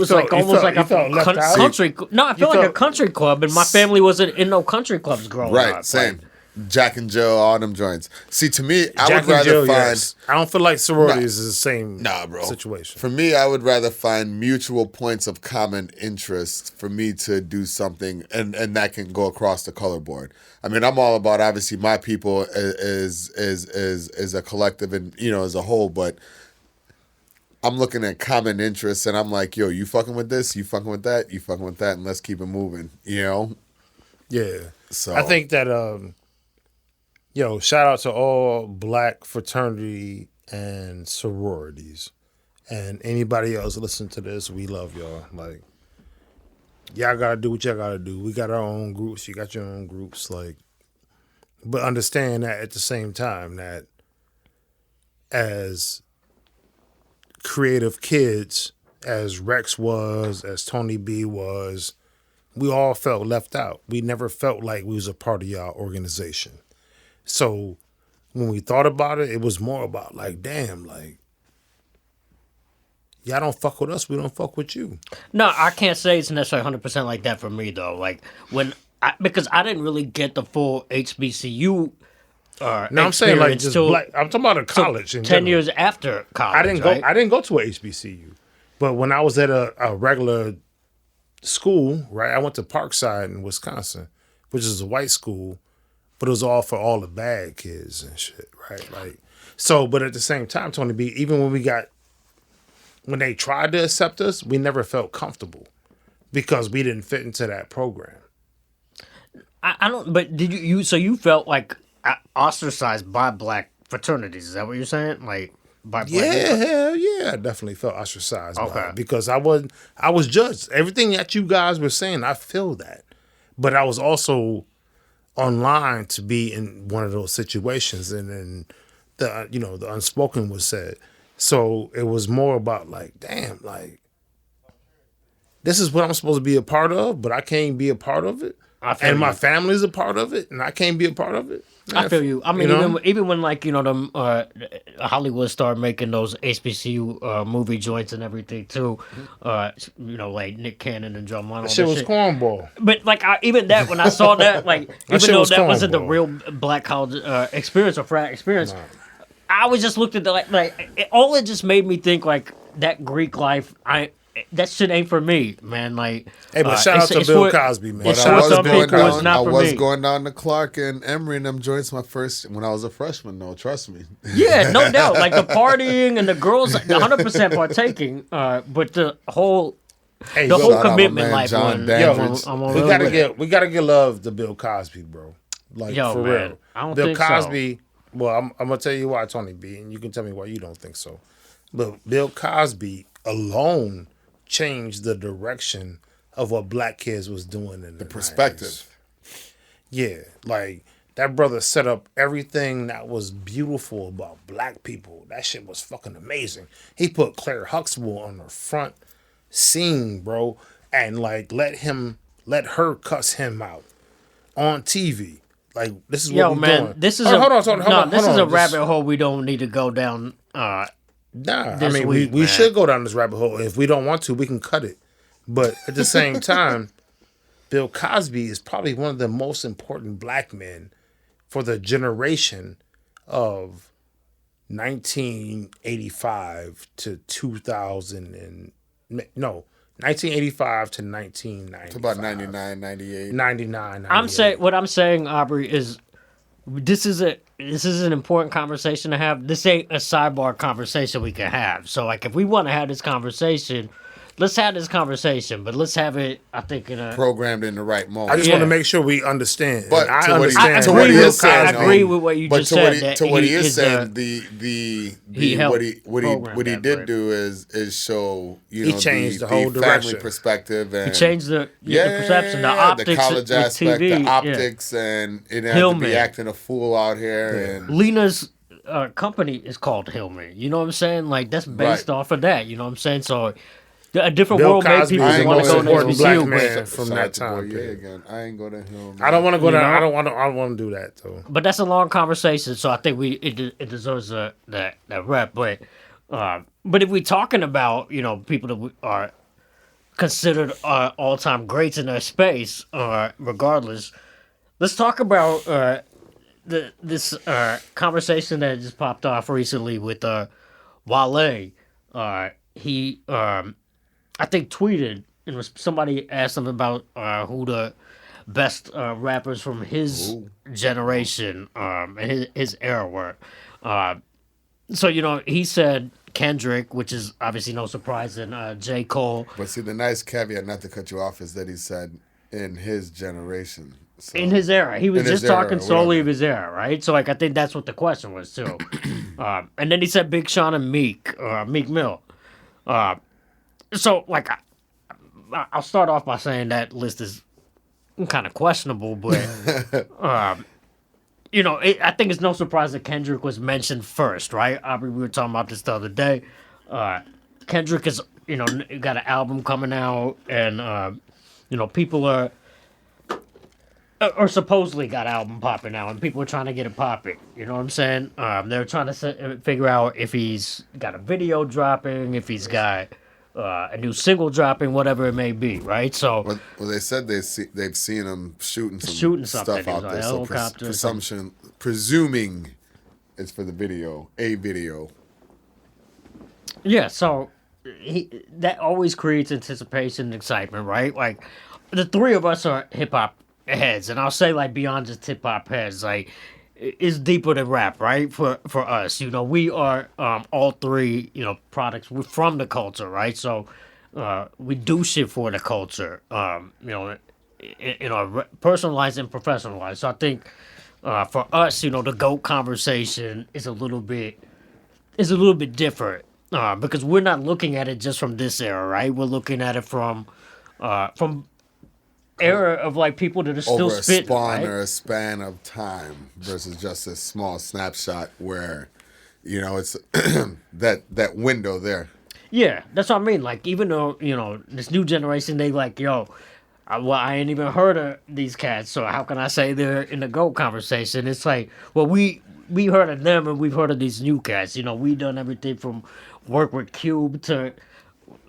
felt- like you almost felt- like you a felt left out? country. No, I felt like a felt- country club, and my family wasn't in no country clubs growing up. Right, Like, same. Jack and Jill, all them joints. See, to me, I Jack would rather and Jill, find. yes. I don't feel like sororities is the same Bro. situation. For me, I would rather find mutual points of common interest for me to do something, and that can go across the color board. I mean, I'm all about, obviously, my people is a collective and, as a whole, but I'm looking at common interests, and I'm like, yo, you fucking with this, you fucking with that, you fucking with that, and let's keep it moving, Yeah. So I think that, shout out to all black fraternity and sororities. And anybody else listen to this, we love y'all. Like, y'all gotta do what y'all gotta do. We got our own groups. You got your own groups. Like, but understand that at the same time that as creative kids, as Rex was, as Tony B was, we all felt left out. We never felt like we was a part of y'all organization. So when we thought about it, it was more about like, damn, like, y'all don't fuck with us, we don't fuck with you. No, I can't say it's necessarily 100% like that for me though. Like because I didn't really get the full HBCU. No, I'm saying like just black. I'm talking about a college. In 10 general. years after college. I didn't go to a HBCU, but when I was at a regular school, right, I went to Parkside in Wisconsin, which is a white school, but it was all for all the bad kids and shit, right? Like, so, but at the same time, Tony B, even when they tried to accept us, we never felt comfortable because we didn't fit into that program. I don't. But did you? So you felt like ostracized by black fraternities? Is that what you're saying? Like by black? Hell yeah, I definitely felt ostracized by it because I was judged. Everything that you guys were saying, I feel that, but I was also online to be in one of those situations, and then the unspoken was said. So it was more about like, damn, like this is what I'm supposed to be a part of, but I can't be a part of it. And my family's a part of it, and I can't be a part of it. Man, I feel you. I mean, even when like them Hollywood started making those HBCU movie joints and everything too, like Nick Cannon and John Mono. That shit was cornball. But like even that, when I saw that, like even though that wasn't the real black college experience or frat experience, I was just looked at the all it just made me think like that Greek life. That shit ain't for me, man. Like, hey, but shout out to Bill Cosby, man. It's for some people, it's not for me. I was going down to Clark and Emory and them joints when I was a freshman, though. Trust me. Yeah, no doubt. Like the partying and the girls, 100% partaking. But the whole commitment life one. We gotta give love to Bill Cosby, bro. Like for real. I don't Bill think Cosby. So. Well, I'm gonna tell you why, Tony B, and you can tell me why you don't think so. But Bill Cosby alone changed the direction of what black kids was doing in the perspective. 90s. Yeah, like that brother set up everything that was beautiful about black people. That shit was fucking amazing. He put Claire Huxtable on the front scene, bro, and like let her cuss him out on TV. Like this is what we're doing. This is This is a rabbit hole we don't need to go down. I mean, we should go down this rabbit hole. If we don't want to, we can cut it. But at the same time, Bill Cosby is probably one of the most important black men for the generation of 1985 to 1985 to 1995. It's about 99, 98. 99, 98. What I'm saying, Aubrey, is this is an important conversation to have. This ain't a sidebar conversation we can have. So, like, if we want to have this conversation, let's have this conversation. But let's have it, I think, programmed in the right moment. I just want to make sure we understand. But I understand. I agree with what you just said. What he is saying, what he did do is show he changed the whole family perspective, and he changed the perception, the optics, the college aspect, TV, the optics, and it had to be acting a fool out here. Yeah. And Lena's company is called Hillman. You know what I'm saying? Like that's based off of that. You know what I'm saying? So. A different Bill world Cosby made people want to go to important black HBCU, man from that time period. Again. I ain't go to him. I don't want to go down. I don't want to do that though. But that's a long conversation, so I think it deserves that rep. But if we're talking about people that are considered all time greats in their space, regardless, let's talk about this conversation that just popped off recently with Wale. He I think tweeted, and somebody asked him about who the best rappers from his generation and his era were. So he said Kendrick, which is obviously no surprise, and J. Cole. But see, the nice caveat, not to cut you off, is that he said in his generation. So, in his era. He was just talking solely whatever. of his era, right? So, I think that's what the question was, too. And then he said Big Sean and Meek Mill. So, I'll start off by saying that list is kind of questionable, but, I think it's no surprise that Kendrick was mentioned first, right? Aubrey, we were talking about this the other day. Kendrick is, got an album coming out, and, people are... Or supposedly got album popping now, and people are trying to get it popping. You know what I'm saying? They're trying to figure out if he's got a video dropping, if he's got a new single dropping, whatever it may be, right? So, well, they said they've seen him shooting something, stuff out there. So presuming it's for the video, a video. Yeah. So that always creates anticipation and excitement, right? Like the three of us are hip hop heads, and I'll say beyond just hip hop heads, it's deeper than rap, right? For us, we are all three, products. We're from the culture, right? So we do shit for the culture, in our personal lives and professional lives. So I think for us, the GOAT conversation is a little bit different because we're not looking at it just from this era, right? We're looking at it from era of people that are still over spitting, right? or a span of time versus just a small snapshot where it's that window there. Yeah, that's what I mean. Even though this new generation, they I ain't even heard of these cats, so how can I say they're in the GOAT conversation? It's we heard of them and we've heard of these new cats. We done everything from work with Cube to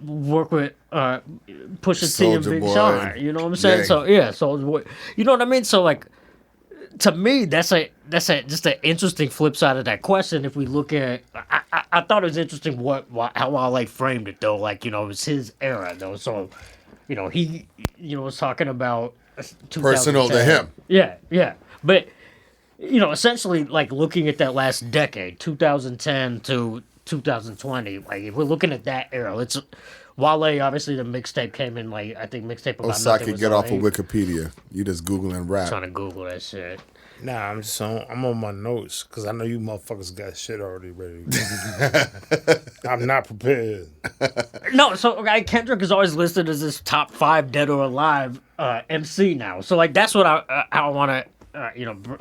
work with Pusha T and Big Sean. You know what I'm saying? Yeah. So you know what I mean? So to me, that's just an interesting flip side of that question. If we look at, I thought it was interesting how Wale framed it though. It was his era though. So he was talking about personal to him. Yeah. But essentially looking at that last decade, 2010 to 2020, if we're looking at that era, it's Wale. Obviously, the mixtape came in I think mixtape about Osaki, nothing was get off of Wikipedia. You just Googling rap. Trying to Google that shit. Nah, I'm on my notes because I know you motherfuckers got shit already ready. I'm not prepared. No, so Kendrick is always listed as this top 5 dead or alive MC now. So that's what how I want to.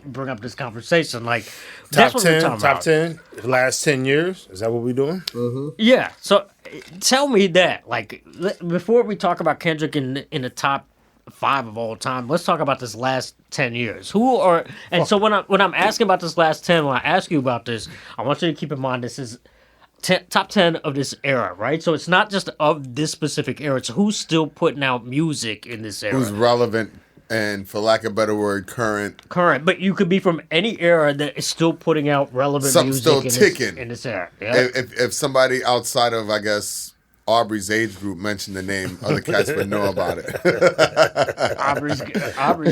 Bring up this conversation. That's what we're talking top about. 10, last 10 years. Is that what we're doing? Mm-hmm. Yeah. So tell me that. Before we talk about Kendrick in the top 5 of all time, let's talk about this last 10 years. Who are and so when I'm asking about this last 10, when I ask you about this, I want you to keep in mind this is top 10 of this era, right? So it's not just of this specific era. It's who's still putting out music in this era. Who's relevant. And for lack of a better word, current. But you could be from any era that is still putting out relevant Something music still ticking in this era. Yeah. If somebody outside of, I guess, Aubrey's age group mentioned the name, other cats would know about it. Aubrey's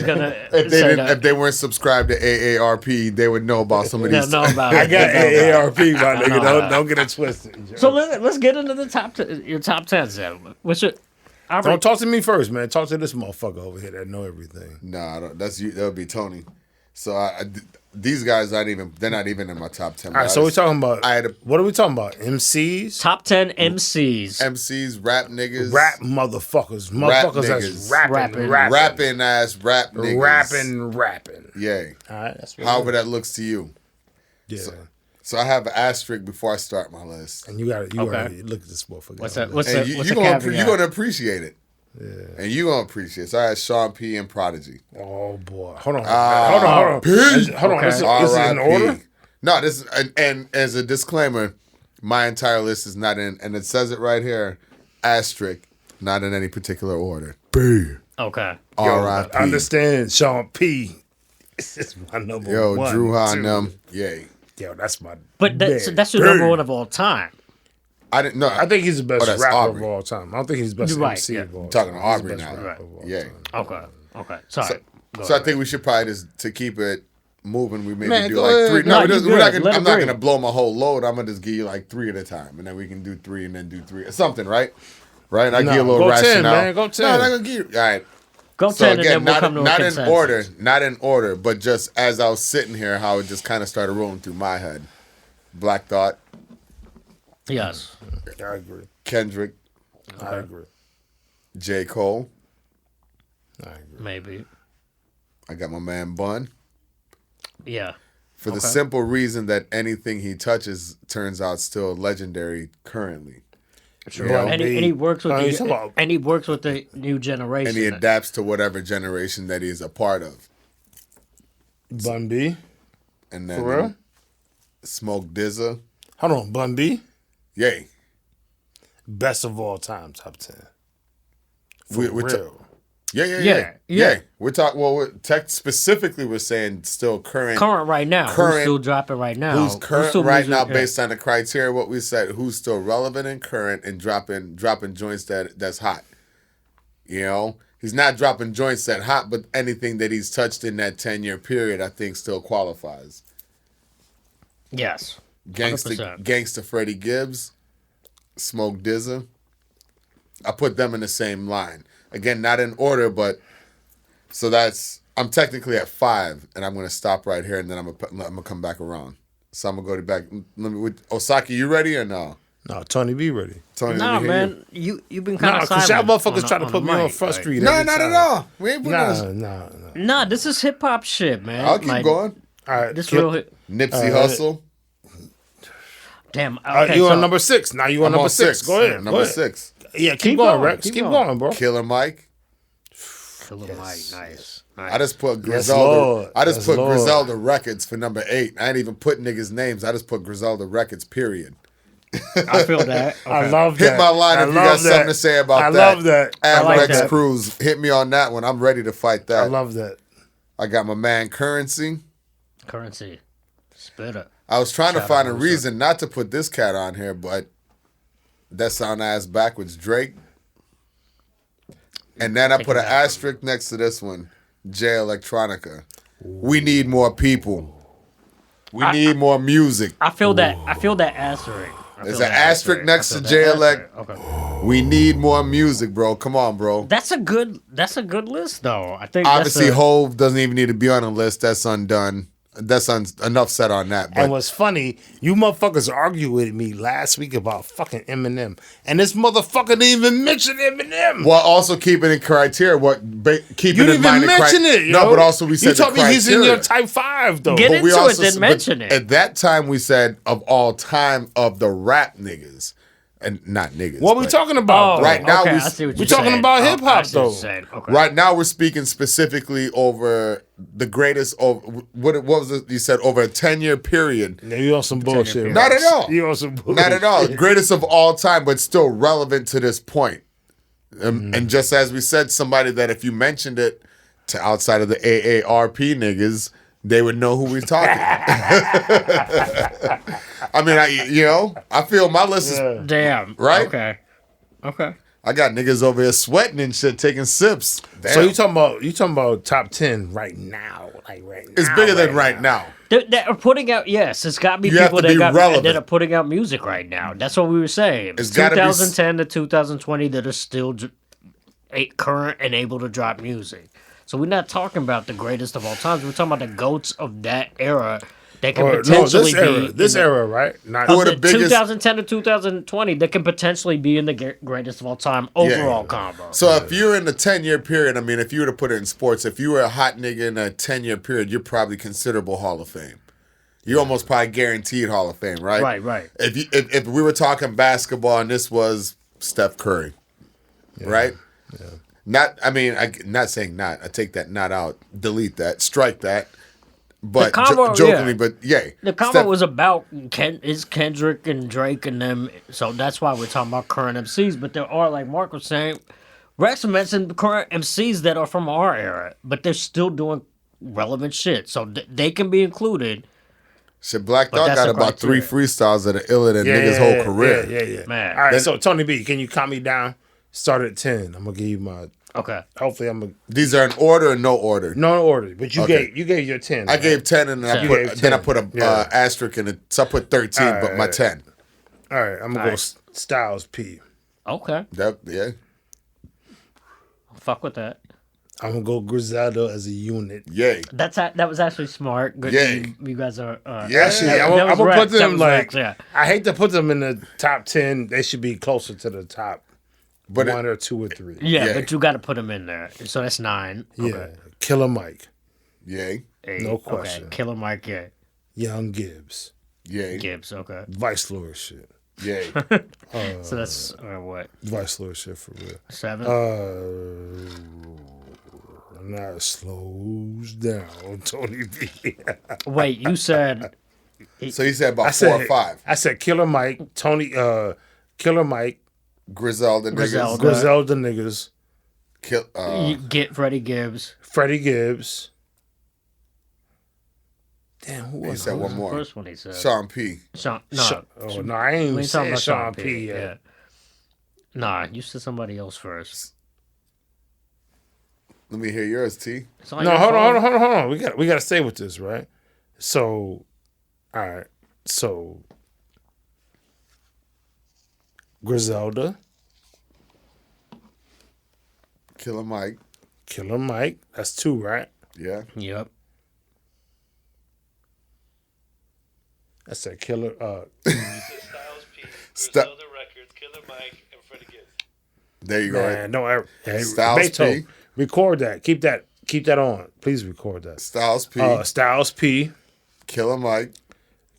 gonna if they weren't subscribed to AARP, they would know about some of these. Know about it. I got AARP, my nigga. Don't get it twisted. Joe. So let's get into the your top 10s then. What's your Aubrey? Don't talk to me first, man. Talk to this motherfucker over here that know everything. Nah, that would be Tony. So these guys they're not even in my top 10. All right, so we're talking about what are we talking about? MCs? Top 10 MCs. MCs, rap niggas. Rap motherfuckers. Motherfuckers that's rapping ass rap niggas. Rapping. Yay. All right, that's what however that looks to you. Yeah. So I have an asterisk before I start my list. And you gotta look at this motherfucker. What's that? You're gonna appreciate it. Yeah. And you're gonna appreciate it. So I had Sean P and Prodigy. Oh boy. Hold on. Hold on. Is it in order? No, this is and as a disclaimer, my entire list is not in, and it says it right here, asterisk, not in any particular order. B. Okay. R.I.P. Understand, Sean P. This is my number Yo, one. Drew Ha too. and them. Yay. Yo, that's my. But that's your baby. number one of all time. I didn't know. I think he's the best that's rapper Aubrey. of all time. I don't think he's the best You're right, MC yeah. of all Talking time. to He's the Aubrey best now. rapper of all Yeah. time. Okay. Sorry. So I think we should probably just to keep it moving. We maybe Man, do go like ahead. three. No, No, you we're not good. gonna, Let I'm it not breathe. gonna blow my whole load. I'm gonna just give you like 3 at a time, and then we can do 3 and then do 3 or something, right? Right? I give you a little go 10, rationale. man. Go 10. No, I'm not gonna give you. All right. Go So 10 again, and then we'll come to a not in consensus. not in order, but just as I was sitting here, how it just kind of started rolling through my head. Black Thought, Yes. I agree. Kendrick, I agree. J. Cole. I agree. Maybe. I got my man Bun. Yeah. For the Okay. simple reason that anything he touches turns out still legendary currently. Sure. Yeah. And he works with you talking about- the new generation. And he adapts to whatever generation that he's a part of. Bun B. And then For real? Smoke Dizza. Hold on. Bun B. Yay. Best of all time. Top 10. For We're real. Yeah. We're talking. Well, specifically, we're saying still current. current right now. Current- Who's still dropping right now? Who's current still right music- now, yeah. based on the criteria what we said? Who's still relevant and current and dropping joints that's hot? You know, he's not dropping joints that hot, but anything that he's touched in that 10-year period, I think, still qualifies. Yes. Gangsta 100%. Freddie Gibbs, Smoke Dizza. I put them in the same line. Again, not in order, but so I'm technically at 5, and I'm gonna stop right here, and then I'm gonna come back around. So I'm gonna go back. Osaki, you ready or no? No, Tony B ready. Tony, Nah, let me hear man, you've been kind Nah, of because y'all silent. motherfuckers try to put me on Front Street. you. No, every not time. at all. We ain't putting this. Nah. Nah, this is hip hop shit, man. I'll keep Like, going. All right. This real hip. Nipsey Hussle. Damn. All right, Okay, you so on number 6. Now you on I'm number on 6. Go ahead. Number go ahead. 6. Yeah, keep Keep going, going, Rex. keep Keep going. going, bro. Killer Mike. Killer Mike, nice. I just put Yes, Griselda. Lord. I just Yes, put Lord. Griselda Records for number 8. I ain't even put niggas' names. I just put Griselda Records. Period. I feel that. I Okay. love Hit that. my line I if you love got something that. to say about I that. love that. I like Rex that. Cruz, hit me on that one. I'm ready to fight that. I love that. I got my man Currency. Currency. Spitter. I was trying to Shout find out a to reason not to put this cat on here, but that sound ass backwards Drake. And then I put an asterisk next to this one, J Electronica. We need more people. We need more music. I feel that. I feel that asterisk. There's an asterisk next to J Elect. Okay. We need more music, bro. Come on, bro. That's a good list, though. I think Obviously, that's Hove doesn't even need to be on the list. That's undone. That's enough said on that. And But what's funny, you motherfuckers argued with me last week about fucking Eminem. And this motherfucker didn't even mention Eminem. while also keeping in criteria, keeping You in didn't mind even the mention it, yo. No, but also we said you told the me he's in your criteria. type 5, though. Get But we into it, also didn't but mention it. At that time, we said of all time of the rap niggas, and not niggas. What we but talking about? Oh, though? Right now, okay, we- I see what we you're talking saying. about Oh, hip-hop, I see what you're though. saying. Okay. Right now, we're speaking specifically over the greatest. What was it? You said over a 10-year period. Yeah, you on some bullshit. Not Rex. at all. You on some bullshit. Not at all. Greatest of all time, but still relevant to this point. And just as we said, somebody that if you mentioned it to outside of the AARP niggas, they would know who we're talking. I mean, I feel my list is. Damn. Right? Okay. I got niggas over here sweating and shit, taking sips. Damn. So you talking about top 10 right now, like right now. It's bigger than right now. They're putting out. Yes, it's got to be You have people to be that relevant. are putting out music right now. That's what we were saying. It's gotta be 2010 to 2020 that are still current and able to drop music. So we're not talking about the greatest of all times. We're talking about the goats of that era that can potentially this era, right? Not Who are the the biggest- 2010 to 2020 that can potentially be in the greatest of all time overall combo. So if you're in the 10-year period, I mean, if you were to put it in sports, if you were a hot nigga in a 10-year period, you're probably considerable Hall of Fame. You're almost probably guaranteed Hall of Fame, right? Right. If we were talking basketball and this was Steph Curry, right? Yeah. Not saying not. I take that not out. Delete that. Strike that. But jokingly, but yay. The combo was about Kendrick and Drake and them, so that's why we're talking about current MCs. But there are, like Mark was saying, Rex mentioned current MCs that are from our era, but they're still doing relevant shit. So they can be included. Shit, Black But Dog that's got a about 3 criteria. freestyles that are iller than niggas' whole career. Yeah. Man. All right, Then- so Tony B, can you calm me down? Start at 10. I'm gonna give you my. Okay. Hopefully, I'm gonna. These are in order or no order? No order, but you Okay. gave your 10. I right? gave 10 and then I You put gave then I 10. put a Yeah. asterisk in it. So I put 13, but my 10. All right, I'm gonna go Alright. Styles P. Okay. Yeah. Fuck with that. I'm gonna go Griselda as a unit. Yay. That was actually smart. Good. Yeah. You guys are. Yeah. Actually, that I'm was gonna Rex. put That them was like. Rex, yeah. I hate to put them in the top 10. They should be closer to the top But one or two or three. Yeah, Yeah. but you got to put him in there. So that's 9. Yeah. Okay. Killer Mike, Yay. 8. No question. Okay. Killer Mike. Yeah. Young Gibbs, Yay. Gibbs. Okay. Vice Lord shit. Yay. So that's what Vice Lord shit for real. 7. Now it slows down, Tony B. Wait, you said So you said about I 4 said or 5. I said Killer Mike, Killer Mike, Griselda niggas. Griselda. Griselda niggas, you get Freddie Gibbs. Freddie Gibbs. Damn, who He was said it? one more. First one he said. Sean P. Sean. No. Oh no, I ain't we even ain't talking saying about Sean P. yet. Yeah. Nah, you said somebody else first. Let me hear yours, T. It's all No, your hold fault. on. We got to stay with this, right? So, all right. So, Griselda, Killer Mike. Killer Mike. That's 2, right? Yeah. Yep. That's that Killer. Styles P, Griselda Records, Killer Mike, and Freddie Gibbs. There you go. Man, Right. don't ever. Hey, Styles Beto, P. record that. Keep that on. Please record that. Styles P. Styles P, Killer Mike.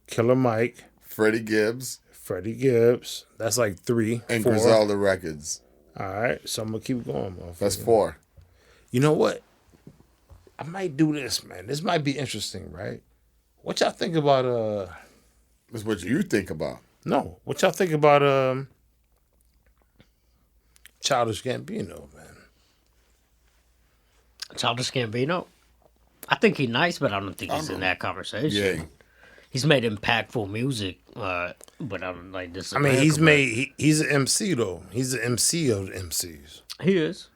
Killer Mike, Freddie Gibbs. Freddie Gibbs. That's like 3, And 4. Griselda Records. All right, so I'm gonna keep going, motherfucker. That's 4. You know what? I might do this, man. This might be interesting, right? What y'all think about That's what you think about. No, what y'all think about Childish Gambino, man? Childish Gambino. I think he's nice, but I don't think he's in that conversation. Yay. He's made impactful music, but I don't like this. I mean, he's an MC though. He's an MC of MCs. He is.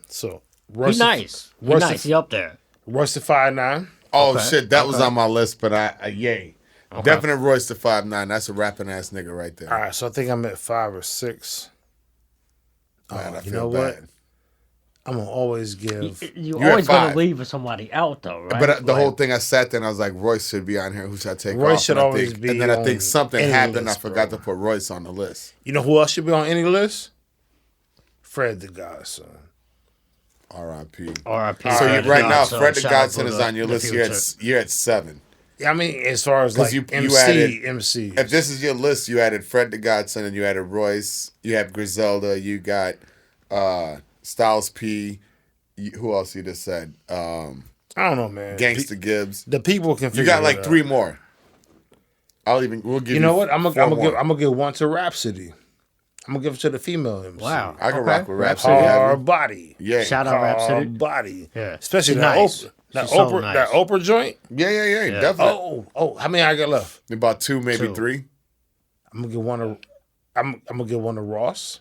So He's nice. He's nice. He up there. Royce the 5'9". Oh, Okay. shit. That was on my list, but yay. Definite Royce the 5'9". That's a rapping ass nigga right there. All right, so I think I'm at 5 or 6. Man, I you feel know bad. what? I'm gonna always give. You You're always at gonna 5. leave somebody out though, right? But the Like, whole thing, I sat there and I was like, Royce should be on here. Who should I take Royce off? should And I always think- be And then I on think something any happened. list, I forgot bro. to put Royce on the list. You know who else should be on any list? Fred the Godson. R.I.P. R.I.P. So Fred the right now, Godson. Fred the Shout out Godson to is the- on your the list. future. You're at 7. I mean, as far as 'Cause like you MC, added- MC. If this is your list, you added Fred the Godson and you added Royce. You have Griselda. You got Styles P. Who else you just said? I don't know, man. Gangsta Gibbs. The people can figure You got it like out. 3 more. We'll give you. You know what? I'm 4 gonna more. give one to Rhapsody. I'm gonna give it to the female MC. Wow. I can Okay. rock with Rhapsody. Hard heavy. body. Yeah. Shout out Hard Rhapsody. body. Yeah. Especially She's that nice. Oprah. That She's so Oprah. nice. That Oprah joint. Yeah. Definitely. How many I got left? About 2, maybe 2. 3. I'm gonna get one of. I'm gonna get one of Ross.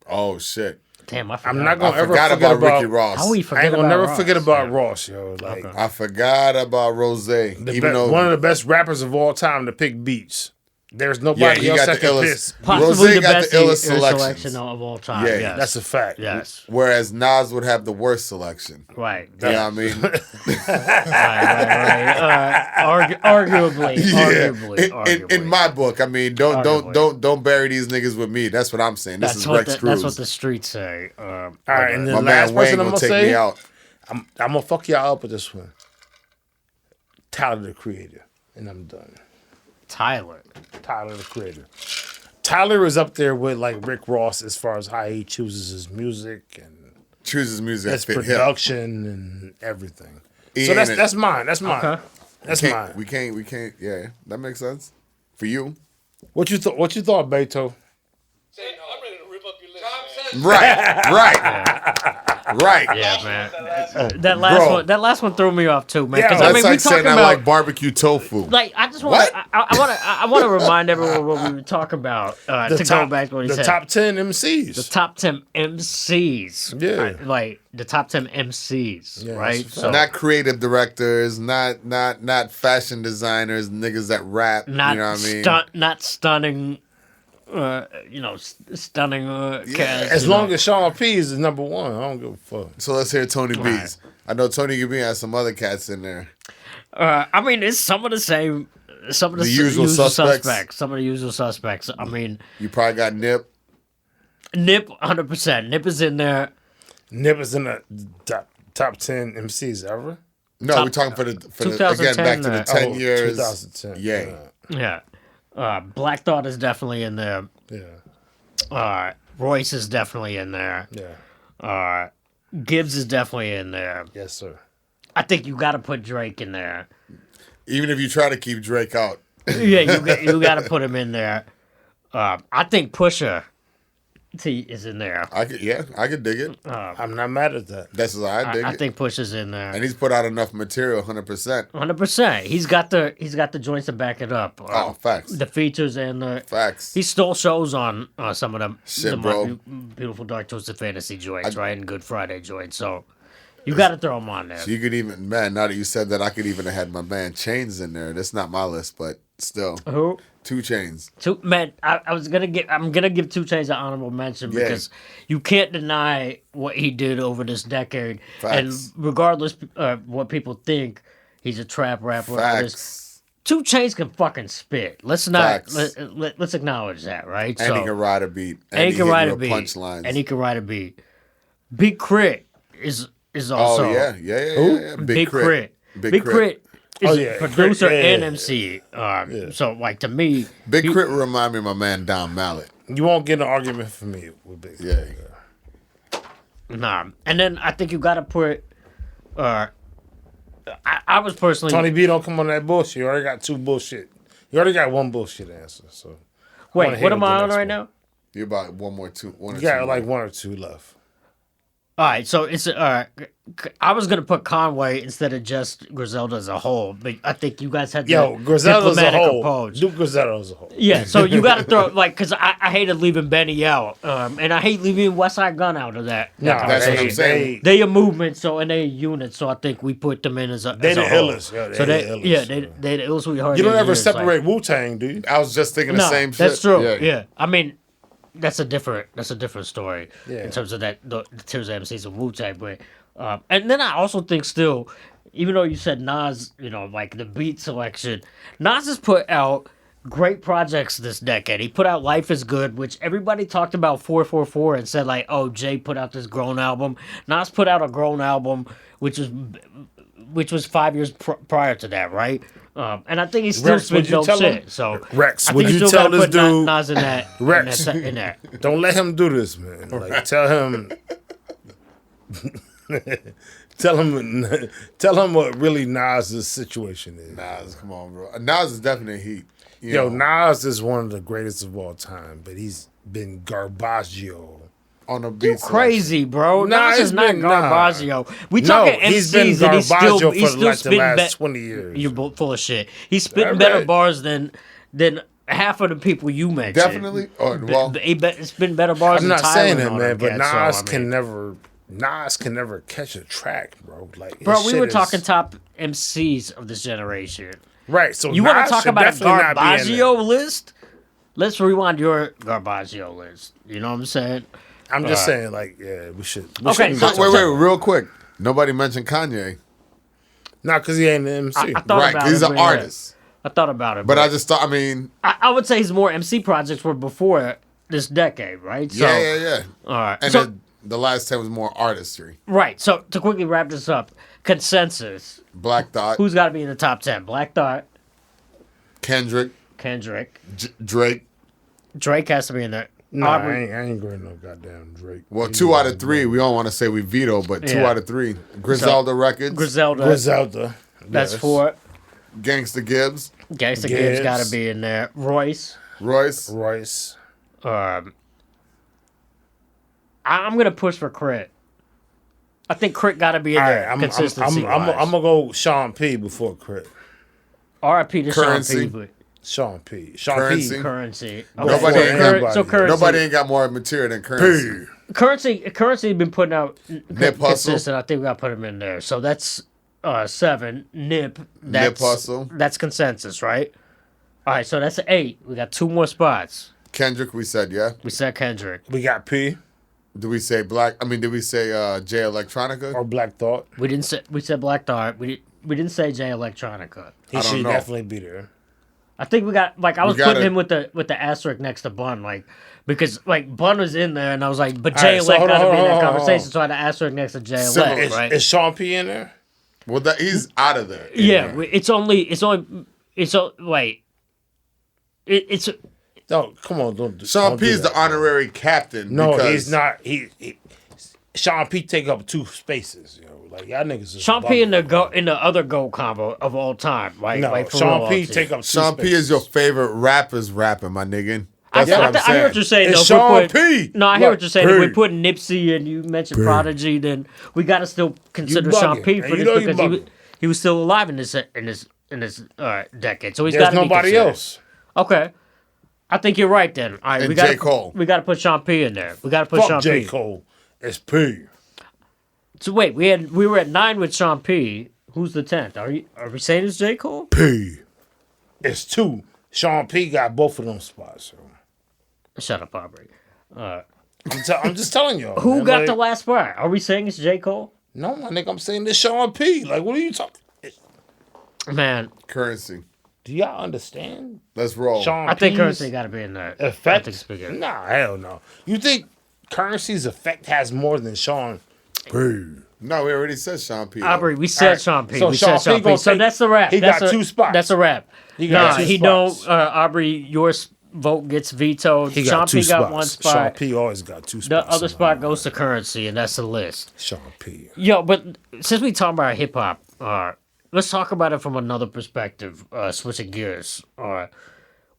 Oh shit! Damn, I forgot. I'm not gonna I ever forgot forget about Ricky Ross. How we I forget ain't gonna about never Ross? forget about Yeah. Ross, yo. Like I forgot about Rose. one of the best rappers of all time to pick beats. There's nobody he else got that the can illest- piss. Possibly Rose the got best the illest selection selections. of all time. Yeah, yes. That's a fact. Yes. Whereas Nas would have the worst selection. Right. You know what I mean? Right. Arguably. Arguably. In my book, I mean, don't bury these niggas with me. That's what I'm saying. This is Rex Cruz. That's what the streets say. All right, and then My the man last Wayne person I'm gonna gonna take say, me out. I'm gonna fuck y'all up with this one. Tyler the Creator, and I'm done. Tyler. Tyler the Creator. Tyler is up there with like Rick Ross as far as how he chooses his music and Chooses music his that fit him. production and everything. So Ian that's mine. That's mine. Okay. That's mine. We can't. Yeah, that makes sense for you. What you thought? What you thought, Beto? I'm ready to rip up your list. Right. Right. Yeah, man. That last one. That last one threw me off too, man. Yeah, Because That's I mean, like we saying talking I about like barbecue tofu. like I just want What? I want to remind everyone what we were talking about go back to what he the said. top 10 MCs. The top 10 MCs. Yeah. Like the top 10 MCs, Yeah, right? that's a So Not creative directors, not fashion designers, niggas that rap. not you know what I mean? not stunning stunning cast. As long as Sean P is number one, I don't give a fuck. So let's hear Tony Right. B's. I know Tony B has some other cats in there. I mean, it's some of the same. Some of the, The usual suspects. Some of the usual suspects. I mean, You probably got Nip. Nip, 100%. Nip is in there. Nip is in the top 10 MCs ever. No, we're talking for the again back to the 10 years. 2010. Yay. Yeah. Black Thought is definitely in there. Yeah. Royce is definitely in there. Yeah. Gibbs is definitely in there. Yes, sir. I think you got to put Drake in there. Even if you try to keep Drake out. Yeah, you got to put him in there. I think Pusha T is in there. I could dig it. I'm not mad at that. That's what I dig I it. think Pusha's in there. And he's put out enough material, 100%. 100%. He's got the joints to back it up. Oh, facts. The features and the Facts. he stole shows on some of them. Shit, the bro. Beautiful Dark Twisted Fantasy joints, right? And Good Friday joints. So you got to throw him on there. So you could even, man, now that you said that, I could even have had my man Chains in there. That's not my list, but still. Who? 2 Chains. Man, I'm gonna give 2 Chainz an honorable mention Yeah. because you can't deny what he did over this decade, Facts. and regardless what people think, he's a trap rapper. Facts. 2 Chainz can fucking spit. Let's not Facts. let's acknowledge that, right? And he can ride a beat. and he can hit ride you a with beat. punchlines. And he can ride a beat. Big Crit is also. Oh, yeah. Big Crit. Big Big Crit is Oh, yeah, a producer Crit, yeah. and MC. So like to me, Big Crit remind me of my man Don Mallet. You won't get an argument from me with Big. Yeah. nah. And then I think you got to put. I was personally. Tony B don't come on that bullshit. You already got 2 bullshit. You already got 1 bullshit answer. So wanna Wait, hit what with am the I on next right one. now? You're about one or you two got more. like 1 or 2 left. All right, so it's I was gonna put Conway instead of just Griselda as a whole, but I think you guys had Yo, the Griselda as a diplomatic whole. approach. Do Griselda as a whole. Yeah, so you got to throw like because I hated leaving Benny out, and I hate leaving West Side Gun out of that. Nah, That's what they- I'm saying. They a movement, so and they a unit, so I think we put them in as a. They as the a whole. illest, yo, they So the they illest, yeah yo. they the illest we heard. You don't in ever years, like- separate Wu Tang, do you? I was just thinking the No, same shit. that's true. Yeah. I mean, that's a different story Yeah. in terms of the Tears of MCs and Wu Tang, but and then I also think still, even though you said Nas, like the beat selection, Nas has put out great projects this decade. He put out Life Is Good, which everybody talked about 444 and said like, oh, Jay put out this grown album. Nas put out a grown album, which was 5 years prior to that, right? And I think he still Rex, spit would you dope tell him? shit. So Rex, I would think you still tell gotta this put dude- Nas in that? Rex. in that. Don't let him do this, man. Like tell him tell him what really Nas's situation is. Nas, come on, bro. Nas is definitely heat. You Yo, know, Nas is one of the greatest of all time, but he's been garbaggio. on a You beat. crazy, bro. Nah, Nas it's is not been- nah. Garbaggio. We No, talking he's MCs been and he's still Garbaggio he's for still like the spitting last 20 years. You're full of shit. He's spitting Alright. better bars than half of the people you mentioned. Definitely. Or, well, It's been better bars I'm than not Tyler saying and that, all man, them but cats, so, Nas can never catch a track, bro. Like, his Bro, we shit were is- talking top MCs of this generation. right. So You want Nas to talk should about a definitely not be in there. Garbaggio list? Let's rewind your Garbaggio list. You know what I'm saying? I'm just saying, like, yeah, we should. Okay, so- wait, real quick. Nobody mentioned Kanye. not because he ain't an MC. I thought Right, about he's it, an but yeah. artist. I thought about it, But I just thought, I mean, I would say his more MC projects were before this decade, right? So, yeah. All right. And So, then the last 10 was more artistry. right. So to quickly wrap this up, consensus: Black Thought, who's got to be in the top 10? Black Thought, Kendrick, Kendrick, Drake. Drake has to be in there. No, Aubrey- I ain't going no goddamn Drake. Well, He 2 out of was 3. We don't want to say we veto, but 2 Yeah. out of 3. Griselda Records, Griselda. Griselda. That's yes. 4. Gangsta Gibbs, Gangsta Gibbs. Gibbs got to be in there. Royce. Royce. Royce. I'm gonna push for Crit. I think Crit got to be in All there. right, I'm Consistency. gonna go Sean P before Crit. R.I.P. to Sean Currency. P. But Sean P. Sean Currency. P. Currency. Nobody so, ain't got- so currency. Nobody ain't got more material than Currency. Currency been putting out Nip Hustle. consistent. I think we got to put him in there. So that's 7. Nip. Nip Hustle. That's consensus, right? All right, so that's 8. We got 2 more spots. Kendrick, we said, yeah. We said Kendrick. We got P Did we say did we say Jay Electronica? or Black Thought. We didn't say. We said Black Thought. We didn't say Jay Electronica. He I don't should know. definitely be there. I think we got I was gotta- putting him with the asterisk next to Bun, because Bun was in there, and I was like, but All Jay right, so Elect hold on, got to be in hold that on, hold on. conversation, so I had an asterisk next to Jay Similar. Elect, right? Is Sean P in there? Well, he's out of there. Yeah, it's No, come on, don't. Sean don't P do is the that. honorary captain. No, because he's not. He Sean P take up 2 spaces. Like y'all niggas. Is Sean P in bugging. the other GOAT combo of all time, right? No, for Sean real, P all time. take up 2 Sean P spaces. is your favorite rapper's rapping, my nigga. I, That's what I'm I saying. hear what you're saying. It's though. If Sean we're putting- P. No, I hear Look, what you're saying. If P. we're putting Nipsey and you mentioned Prodigy, then we got to still consider Sean bugging. P And for you this know you because bugging. he was still alive in this decade. So he's There's got to be nobody considered. else. Okay, I think you're right then. All right, And we got J. Cole. We got to put Sean P in there. We got to put Fuck Sean J P. Cole. It's P. So wait, we were at 9 with Sean P. Who's the 10th? Are we saying it's J. Cole? P. It's 2. Sean P got both of them spots. So. Shut up, Aubrey. I'm just telling y'all. Who man, got like, the last spot? Are we saying it's J. Cole? No, my nigga, I'm saying this Sean P. Like, what are you talking? Man, Currency. Do y'all understand? Let's roll. Sean I think P's Currency got to be in there. I effect. think it's bigger. Nah, hell no. You think Currency's effect has more than Sean P? No, we already said Sean P. though. Aubrey, we said Alright, Sean P. so we Sean said Sean P P. gonna So take- that's the wrap. he That's got 2 spots. That's a wrap. He got Nah, 2 he spots. don't. Aubrey, your vote gets vetoed. He Sean got 2 P spots. got 1 Sean spot. P always got 2 The spots. other spot goes to Currency, and that's the list. Sean P. Yo, but since we talking about hip hop, let's talk about it from another perspective. Switching gears,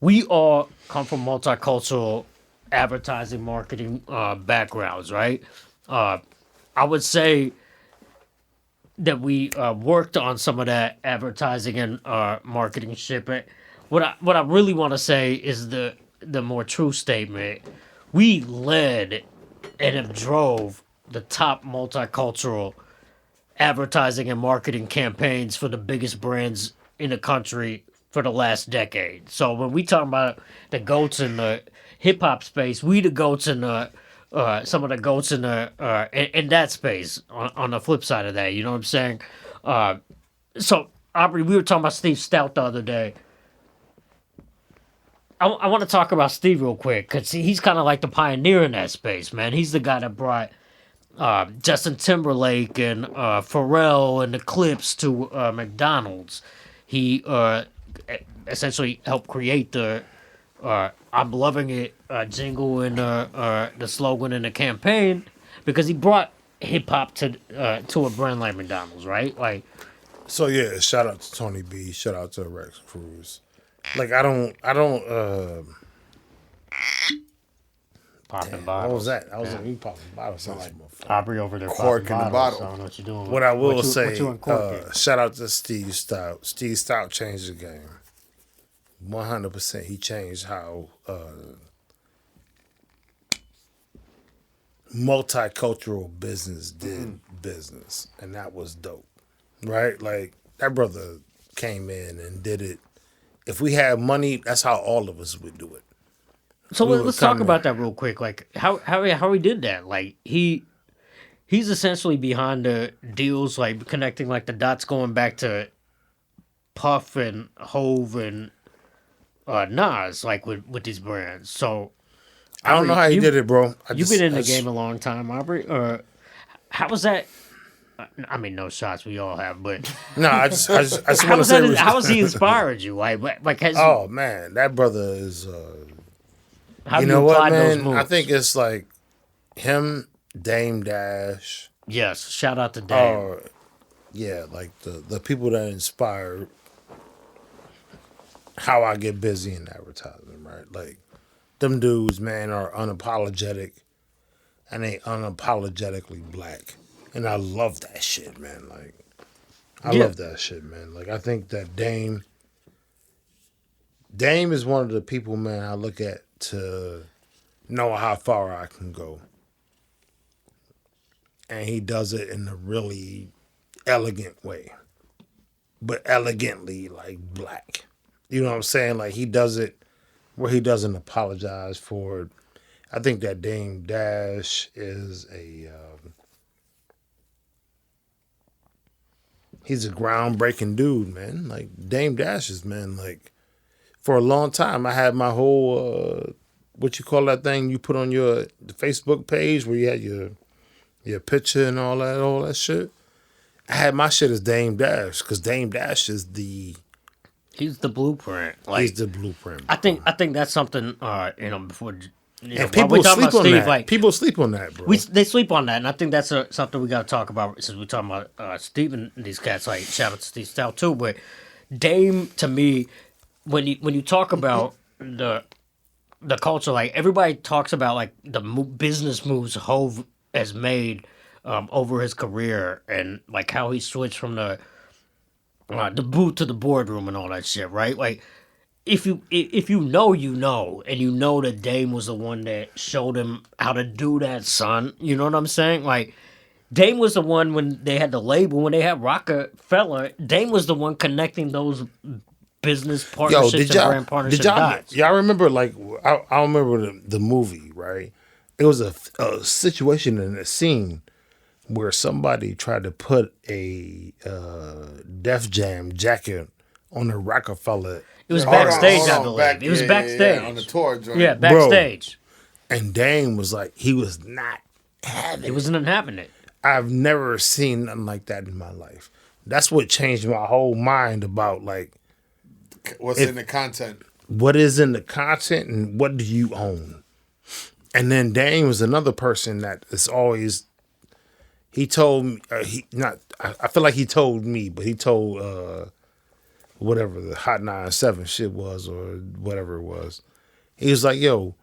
we all come from multicultural advertising, marketing backgrounds, right? I would say that we worked on some of that advertising and marketing shit. But what I really want to say is the more true statement. We led and have drove the top multicultural advertising and marketing campaigns for the biggest brands in the country for the last decade. So when we talk about the GOATs in the hip hop space, we the GOATs in the some of the GOATs in the in that space. On the flip side of that, you know what I'm saying? So Aubrey, we were talking about Steve Stout the other day. I want to talk about Steve real quick because he's kind of like the pioneer in that space, man. He's the guy that brought Justin Timberlake and Pharrell and the Clips to McDonald's. He essentially helped create the "I'm Loving It" jingle and the slogan in the campaign because he brought hip hop to a brand like McDonald's, right? Like, So yeah, shout out to Tony B. Shout out to Rex Cruz. Like I don't. popping What bottles. was that? I was like, you popping bottles. Sound like motherfucker. Aubrey over there Cork popping in the bottles. bottle. I don't know what you're doing. What I will what say, you uncorking? shout out to Steve Stout. Steve Stout changed the game. 100%. He changed how multicultural business did business, and that was dope, right? Like that brother came in and did it. If we had money, that's how all of us would do it. So we let's were talk kinda- about that real quick. Like how he did that. Like he's essentially behind the deals, like connecting like the dots, going back to Puff and Hove and Nas, like with these brands. So I don't know how he you- did it, bro. you've been in the game a long time, Aubrey. How was that? I mean, no shots. We all have, but No, I just how want to was say. that? How has he inspired you? Like has Oh man, that brother is. how You do know what, apply those man? moves? I think it's like him, Dame Dash. yes. Shout out to Dave. Yeah, like the people that inspire how I get busy in advertising, right? Like them dudes, man, are unapologetic and they unapologetically black. And I love that shit, man. Like, I Yeah. love that shit, man. Like, I think that Dame is one of the people, man, I look at to know how far I can go. And he does it in a really elegant way. But elegantly, like, black. You know what I'm saying? Like, he does it where he doesn't apologize for it. I think that Dame Dash is he's a groundbreaking dude, man. Like, Dame Dash is, man, like, for a long time, I had my whole, what you call that thing you put on the Facebook page where you had your picture and all that shit. I had my shit as Dame Dash because Dame Dash is He's the blueprint. Like, he's the blueprint. I think that's something. Before. And people sleep on that. Like, people sleep on that, bro. they sleep on that, and I think that's something we got to talk about since we're talking about Steve and these cats. Like, shout out to Steve Stout too, but Dame, to me, when you talk about the culture, like, everybody talks about like the business moves Hove has made over his career, and like how he switched from the booth to the boardroom and all that shit, right? Like, if you know, and you know that Dame was the one that showed him how to do that, son. You know what I'm saying? Like, Dame was the one when they had the label, when they had Rockefeller. Dame was the one connecting those business partnerships and brand partnerships. Y'all remember, like, I remember the movie, right? It was a situation in a scene where somebody tried to put a Def Jam jacket on a Rockefeller. It was backstage, I believe. It was backstage. Yeah, on the tour joint. Yeah, backstage. And Dame was like, he was not having it. He wasn't having it. I've never seen nothing like that in my life. That's what changed my whole mind about, like, what's in the content. What is in the content and what do you own? And then Dame was another person that is always, he told me, I feel like he told me, but he told whatever the Hot 97 shit was or whatever it was. He was like, yo,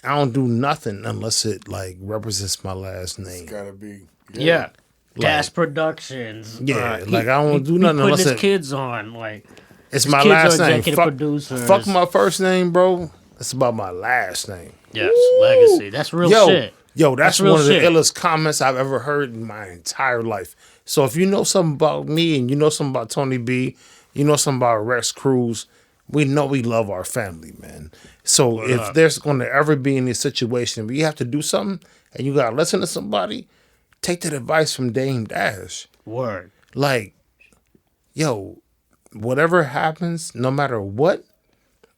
I don't do nothing unless it like represents my last name. It's gotta be. Yeah. Gas Productions. Yeah, like I don't do nothing unless unless his kids on. Like, it's his my kids last are name. executive producers. Fuck my first name, bro. It's about my last name. Yes, legacy. That's real shit. Yo, that's real one of the shit. illest comments I've ever heard in my entire life. So if you know something about me and you know something about Tony B, you know something about Rex Cruz, we know we love our family, man. So if there's going to ever be any situation where you have to do something and you got to listen to somebody, take that advice from Dame Dash. Word. Like, yo, whatever happens, no matter what,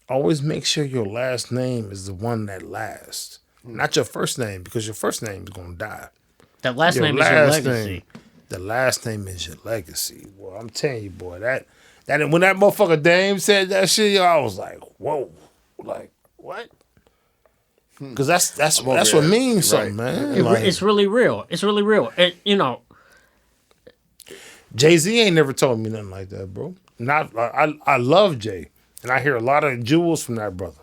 always make sure your last name is the one that lasts. Not your first name, because your first name is going to die. That last name is your legacy. The last name is your legacy. Well, I'm telling you, boy, that when that motherfucker Dame said that shit, yo, I was like, whoa. Like, what? Because that's what means something, man. It's really real. It's really real. And, you know, Jay-Z ain't never told me nothing like that, bro. I love Jay, and I hear a lot of jewels from that brother.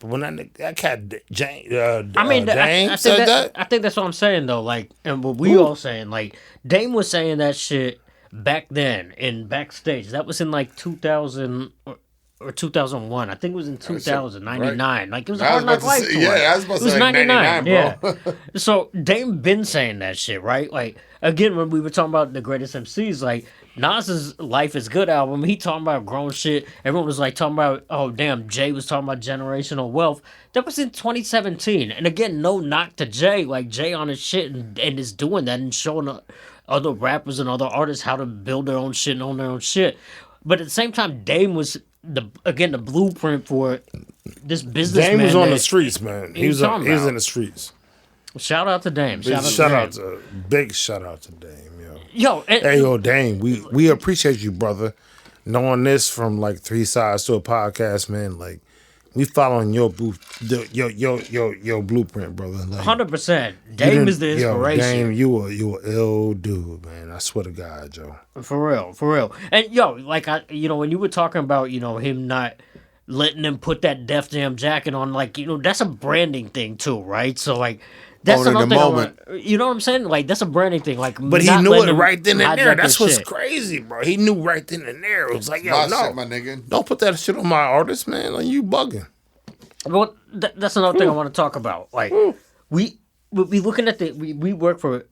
But when that cat Dame said that, I think that's what I'm saying though. Like, and what we all saying, like, Dame was saying that shit back then in backstage. That was in like 2000 or 2001. I think it was in 2000, 99. Right. Like, it was a Hard Knock Life tour. Yeah, I was about to say 99, bro. Yeah. So Dame been saying that shit, right? Like, again, when we were talking about the greatest MCs, like, Nas's Life is Good album, he talking about grown shit. Everyone was like talking about, oh damn, Jay was talking about generational wealth. That was in 2017. And again, no knock to Jay. Like, Jay on his shit and is doing that and showing other rappers and other artists how to build their own shit and own their own shit. But at the same time, Dame was the blueprint for this business. Dame was on the streets, man. He was in the streets. Shout out to Dame. Big shout out to Dame. Yo, Dame, we appreciate you, brother. Knowing this from like 3 sides to a podcast, man. Like, we following your blueprint, brother. Like, 100%. Dame is the inspiration. Dame, you a ill dude, man. I swear to God, Joe. For real. And like, when you were talking about, him not letting them put that Def Jam jacket on, like, that's a branding thing too, right? So like, That's owning another the thing I moment. you know what I'm saying? Like that's a branding thing. Like, But he not knew letting it them right then and there. hijack That's their what's shit. crazy, bro. He knew right then and there. It was like, yo, My no, shit, my nigga. don't put that shit on my artist, man. Like, you bugging. Well, that's another thing I want to talk about. Like, we looking at we work for,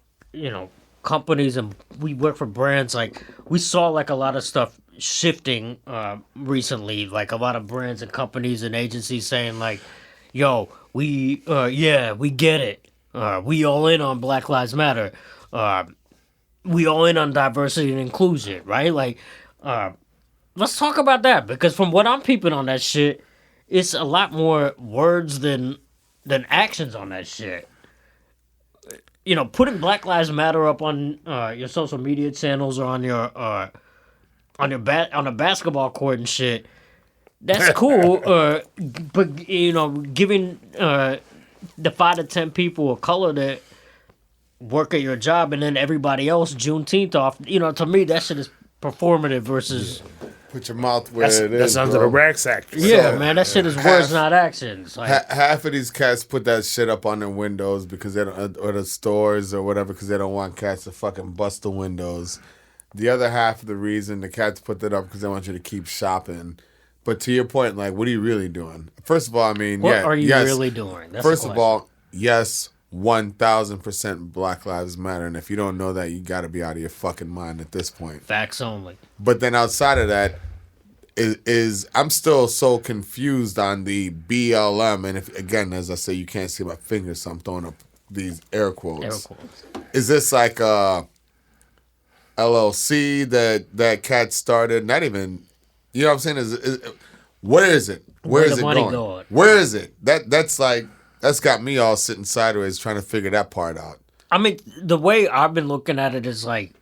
companies, and we work for brands. Like, we saw like a lot of stuff shifting recently. Like a lot of brands and companies and agencies saying like, "Yo, we get it. We all in on Black Lives Matter. We all in on diversity and inclusion, right? Like, let's talk about that because from what I'm peeping on that shit, it's a lot more words than actions on that shit. Putting Black Lives Matter up on your social media channels or on your on a basketball court and shit, that's cool. But giving the 5 to 10 people of color that work at your job and then everybody else Juneteenth off, to me that shit is performative versus. Put your mouth where it That's is, under bro. the rack act. Yeah, man, that shit is words, not actions. Like, Half of these cats put that shit up on their windows because they don't, or the stores or whatever, because they don't want cats to fucking bust the windows. The other half of the reason the cats put that up because they want you to keep shopping. But to your point, like, what are you really doing? First of all, I mean, what are you really doing? That's First the of question. all, yes, 1,000% Black Lives Matter, and if you don't know that, you got to be out of your fucking mind at this point. Facts only. But then outside of that, is I'm still so confused on the BLM, and if again, as I say, you can't see my fingers, so I'm throwing up these air quotes. Air quotes. Is this like a LLC that cat started? Not even, you know what I'm saying? Is where is it? Where is the it money going? going? Where is it? That's got me all sitting sideways trying to figure that part out. I mean, the way I've been looking at it is like,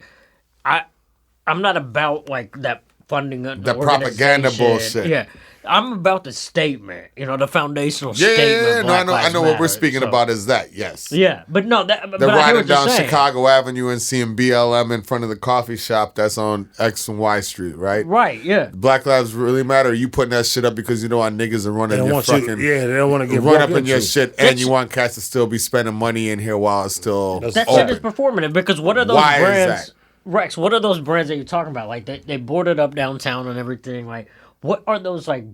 I'm not about like that funding The propaganda bullshit. Yeah, I'm about the statement. The foundational Yeah, statement. no, Black I know Lives what we're Matter, speaking so- about is that, yes. Yeah, but no, but The I hear riding what you're down saying. Chicago Avenue and seeing BLM in front of the coffee shop that's on X and Y Street, right? Right? Yeah. Black Lives really matter. Are you putting that shit up because you know our niggas are They running don't your want fucking you. Yeah, they don't want to get run broke up in your into. shit, and you want cats to still be spending money in here while it's still That's That open. shit is performative because what are those Why is brands? that? Rex, what are those brands that you're talking about? Like they boarded up downtown and everything. Like, what are those like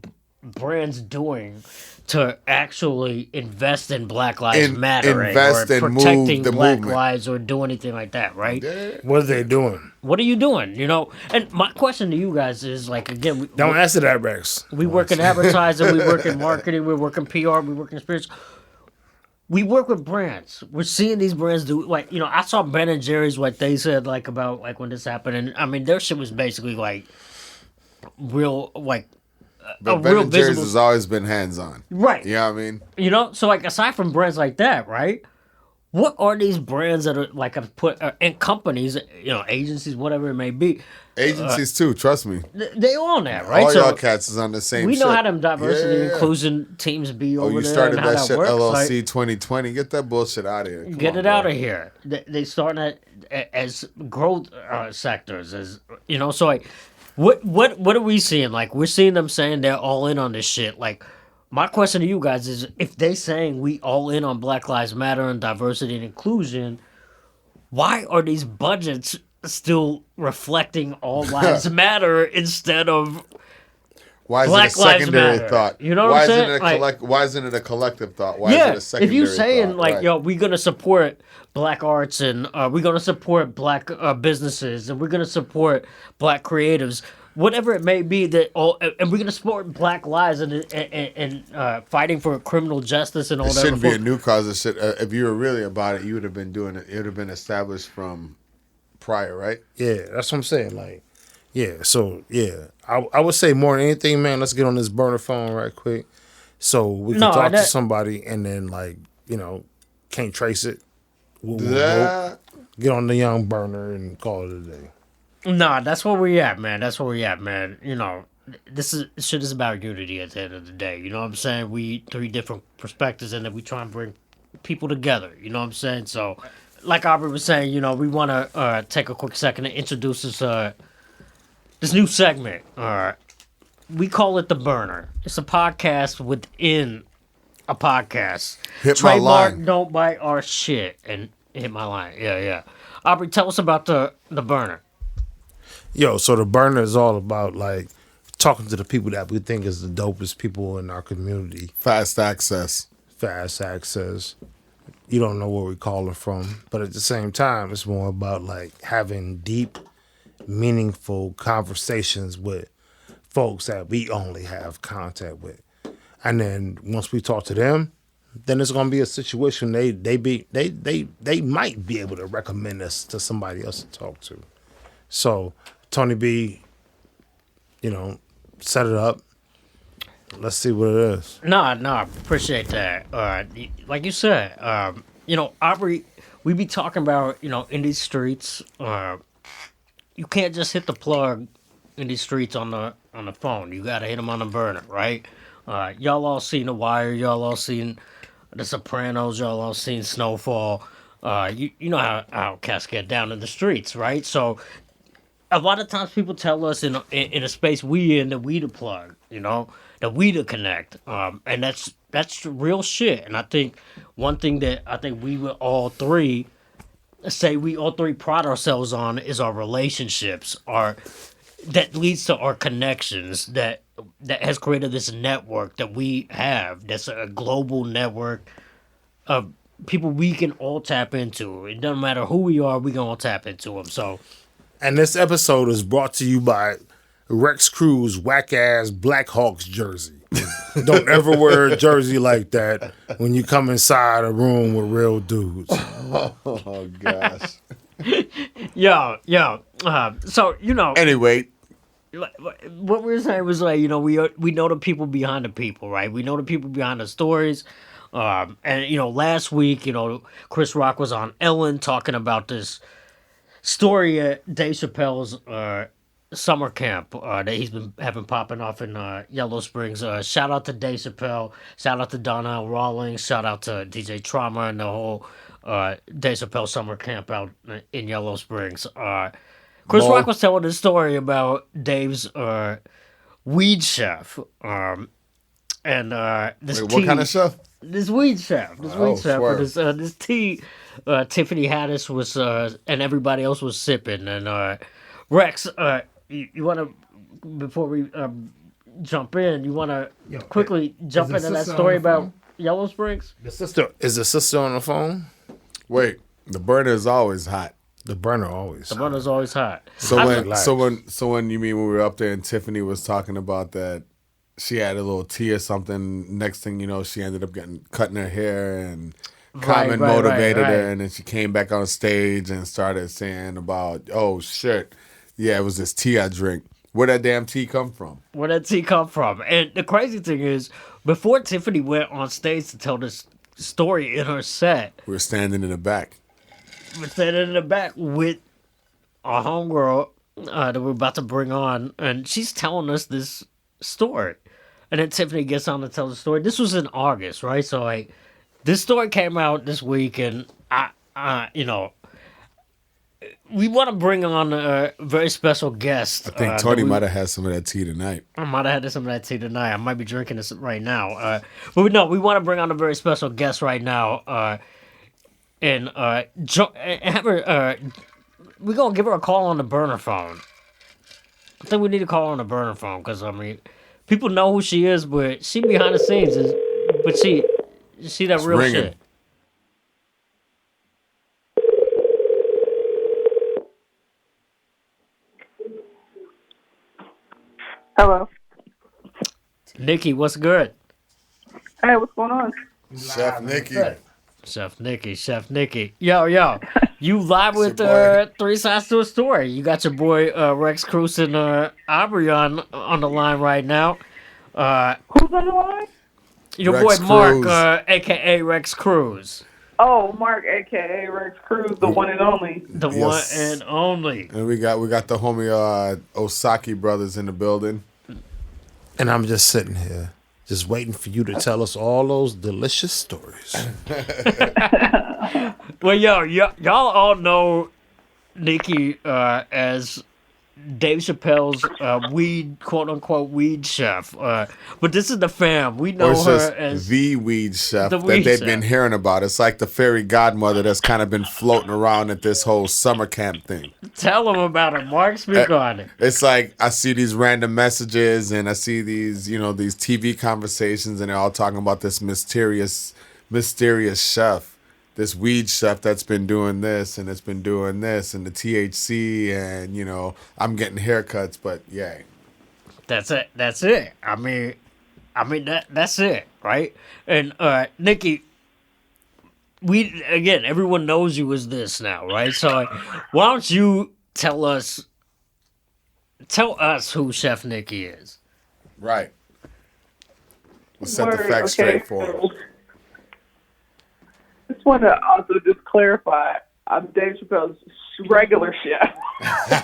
brands doing to actually invest in Black Lives Matter invest or and move protecting the Black movement. lives or do anything like that? Right? What are they doing? What are you doing? And my question to you guys is like again, Don't answer that, Rex. we work in advertising, we work in marketing, we work in PR, we work in spirits. We work with brands. We're seeing these brands do like I saw Ben and Jerry's what they said like about like when this happened, and I mean their shit was basically like real like But a Ben real and Jerry's visible has always been hands on. right. You know what I mean? So like aside from brands like that, right? What are these brands that are like have put and companies, agencies, whatever it may be, Agencies too, trust me. they own that, right? All So y'all cats is on the same we shit. know how them diversity Yeah. inclusion teams be Oh, over you there started and how that shit works. LLC Like, 2020. Get that bullshit out of here. Come get on, it bro. out of here. They starting as growth sectors, as So like, what are we seeing? Like we're seeing them saying they're all in on this shit. Like my question to you guys is, if they saying we all in on Black Lives Matter and diversity and inclusion, why are these budgets still reflecting all lives matter instead of Why is Black it a Lives secondary Matter? thought? You know what why I'm isn't saying? It a Like- why isn't it a collective thought? Why is yeah, it a secondary if you saying thought? like, Right. yo, we're gonna support Black arts and we're gonna support Black businesses and we're gonna support Black creatives, whatever it may be, and we're gonna support Black lives and fighting for criminal justice and all It that. shouldn't be a new cause. It should, if you were really about it, you would have been doing it. It would have been established from prior, right? Yeah, that's what I'm saying. Like, yeah. So yeah, I would say more than anything, man. Let's get on this burner phone right quick, so we can talk to somebody, and then like can't trace it. We'll get on the young burner and call it a day. Nah, that's where we at, man. That's where we at, man. This shit is about unity at the end of the day. You know what I'm saying? We 3 different perspectives, and then we try and bring people together. You know what I'm saying? So, like Aubrey was saying, we want to take a quick second to introduce this new segment. We call it The Burner. It's a podcast within a podcast. Hit my Trademark, line. don't bite our shit, and hit my line. Yeah. Aubrey, tell us about the burner. Yo, so the burner is all about like talking to the people that we think is the dopest people in our community. Fast access. Fast access. You don't know where we call it from, but at the same time, it's more about like having deep, meaningful conversations with folks that we only have contact with. And then once we talk to them, then it's gonna be a situation they might be able to recommend us to somebody else to talk to. So Tony B, set it up. Let's see what it is. No, appreciate that. Like you said, Aubrey, we be talking about, in these streets. You can't just hit the plug in these streets on the phone. You gotta hit them on the burner, right? Y'all all seen The Wire. Y'all all seen The Sopranos. Y'all all seen Snowfall. You know how cats get down in the streets, right? So a lot of times people tell us in a space we in that we the plug, that we the connect, and that's real shit. And I think one thing that I think we would all three pride ourselves on is our relationships, that leads to our connections, that has created this network that we have. That's a global network of people we can all tap into. It doesn't matter who we are, we can all tap into them. So. And this episode is brought to you by Rex Cruz whack-ass Blackhawks jersey. Don't ever wear a jersey like that when you come inside a room with real dudes. Oh, gosh. Yo. So, Anyway. What we were saying was like, we know the people behind the people, right? We know the people behind the stories. And, last week, Chris Rock was on Ellen talking about this story at Dave Chappelle's summer camp that he's been having popping off in Yellow Springs. Shout out to Dave Chappelle. Shout out to Donnell Rawlings. Shout out to DJ Trauma and the whole Dave Chappelle summer camp out in Yellow Springs. Chris Rock was telling this story about Dave's weed chef. And this Wait, tea, what kind of chef? This weed chef. Swear. This tea Tiffany Haddish was and everybody else was sipping. And Rex, you want to, before we jump in, you want to quickly jump into that story about Yellow Springs? Is the sister on the phone? Wait, the burner is always hot. The burner always. The burner's always hot. So when you mean when we were up there and Tiffany was talking about that she had a little tea or something, next thing you know she ended up cutting her hair and Common motivated her, and then she came back on stage and started saying about, oh shit, yeah, it was this tea I drink. Where'd that damn tea come from? Where'd that tea come from? And the crazy thing is, before Tiffany went on stage to tell this story in her set, we were standing in the back. We're standing in the back with our homegirl that we're about to bring on, and she's telling us this story. And then Tiffany gets on to tell the story. This was in August, right? So, like, this story came out this week, and we want to bring on a very special guest. I think Tony might have had some of that tea tonight. I might have had some of that tea tonight. I might be drinking this right now. But no, we want to bring on a very special guest right now. And have her. We're gonna give her a call on the burner phone. I think we need to call her on the burner phone because people know who she is, but she behind the scenes but she that it's real ringing. Shit. Hello. Nikki, what's good? Hey, what's going on? Chef Nikki. Chef Nikki. Yo. You live with Three Sides to a Story. You got your boy Rex Cruz and Aubrey on the line right now. Who's on the line? Your Rex boy Mark, Cruz. a.k.a. Rex Cruz. Oh, Mark, a.k.a. Rex Cruz, the one and only. The one and only. And we got the homie Osaki brothers in the building. And I'm just sitting here, just waiting for you to tell us all those delicious stories. Well, y'all all know Nikki as Dave Chappelle's weed, quote unquote, weed chef. But this is the fam. We Or know it's her just as the weed chef the that weed they've chef. been hearing about. It's like the fairy godmother that's kind of been floating around at this whole summer camp thing. Tell them about it, Mark. Speak on it. It's like I see these random messages and I see these, these TV conversations, and they're all talking about this mysterious chef, this weed chef that's been doing this and it's been doing this and the THC and I'm getting haircuts, but yay. That's it. That's it. I mean that's it, right? And Nikki, everyone knows you as this now, right? So why don't you tell us who Chef Nikki is? Right. Let's set the Word, facts okay. straight for us. Just want to also just clarify, I'm Dave Chappelle's regular chef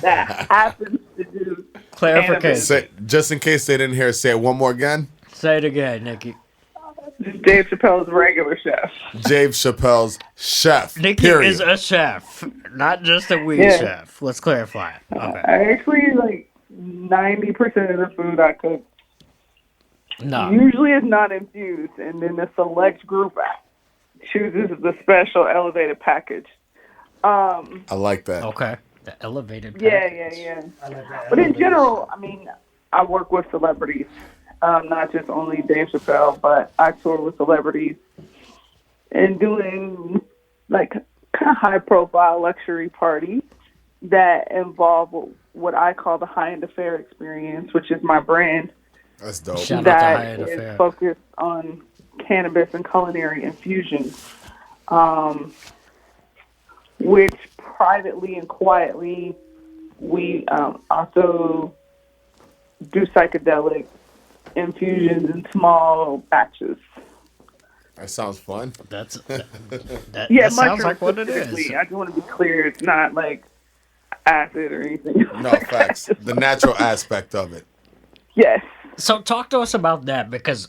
that happens to do Clarification. cannabis. Just in case they didn't hear it, say it one more again. Say it again, Nikki. Dave Chappelle's regular chef. Dave Chappelle's chef. Nikki period. is a chef, not just a weed Yeah. chef. Let's clarify it. Okay. I actually like 90% of the food I cook No. usually is not infused, and then the select group chooses the special elevated package. I like that. Okay. The elevated Yeah. package. But in general, I mean, I work with celebrities, not just only Dave Chappelle, but I tour with celebrities and doing like kind of high-profile luxury parties that involve what I call the high-end affair experience, which is my brand That's dope. Shout out to that High-End is Affair. focused on cannabis and culinary infusion, which privately and quietly we also do psychedelic infusions in small batches. That sounds fun. That Yeah, sounds mushrooms like what it is. specifically. I just want to be clear, it's not like acid or anything. No, facts. The natural aspect of it. Yes. So talk to us about that because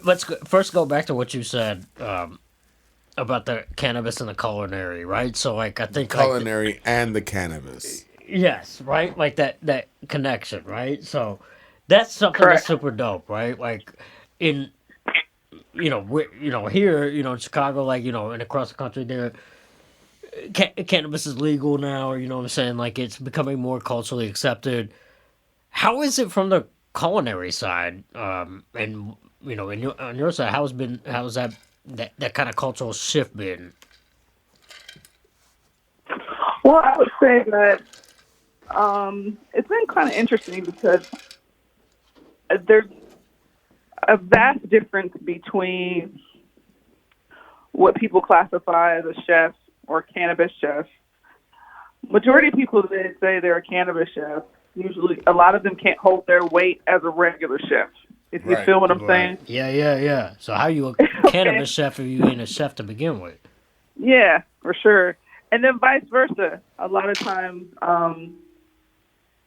let's first go back to what you said about the cannabis and the culinary, right? So like I think Culinary and the cannabis. yes, right? Like that connection, right? So that's something Correct. that's super dope, right? Like in here, in Chicago, like, and across the country there, cannabis is legal now, or, you know what I'm saying? Like, it's becoming more culturally accepted. How is it from the culinary side? And, on your side, how's that kind of cultural shift been? Well, I would say that it's been kind of interesting because there's a vast difference between what people classify as a chef or cannabis chef. Majority of people that say they're a cannabis chef, usually a lot of them can't hold their weight as a regular chef. If you Right, feel what I'm saying? Yeah. So how you a cannabis chef if you ain't a chef to begin with? Yeah, for sure. And then vice versa. A lot of times,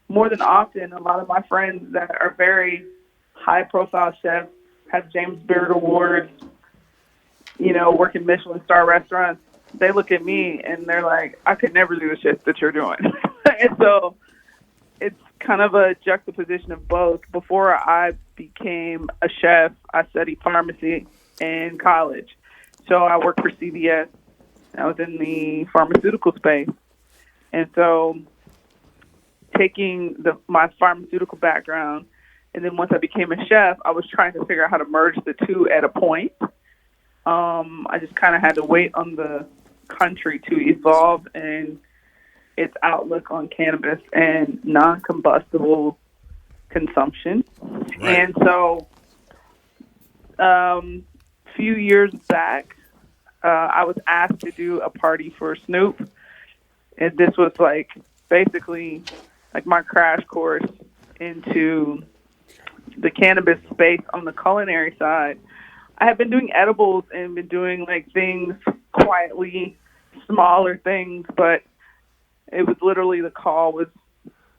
more than often, a lot of my friends that are very high-profile chefs, have James Beard Awards, work in Michelin star restaurants, they look at me and they're like, I could never do the shit that you're doing. And so it's kind of a juxtaposition of both. Before I became a chef, I studied pharmacy in college. So I worked for CVS. I was in the pharmaceutical space. And so taking my pharmaceutical background, and then once I became a chef, I was trying to figure out how to merge the two at a point. I just kind of had to wait on the country to evolve and its outlook on cannabis and non-combustible consumption. Right. And so few years back, I was asked to do a party for Snoop. And this was basically my crash course into the cannabis space on the culinary side. I had been doing edibles and been doing things quietly, smaller things, but it was literally the call was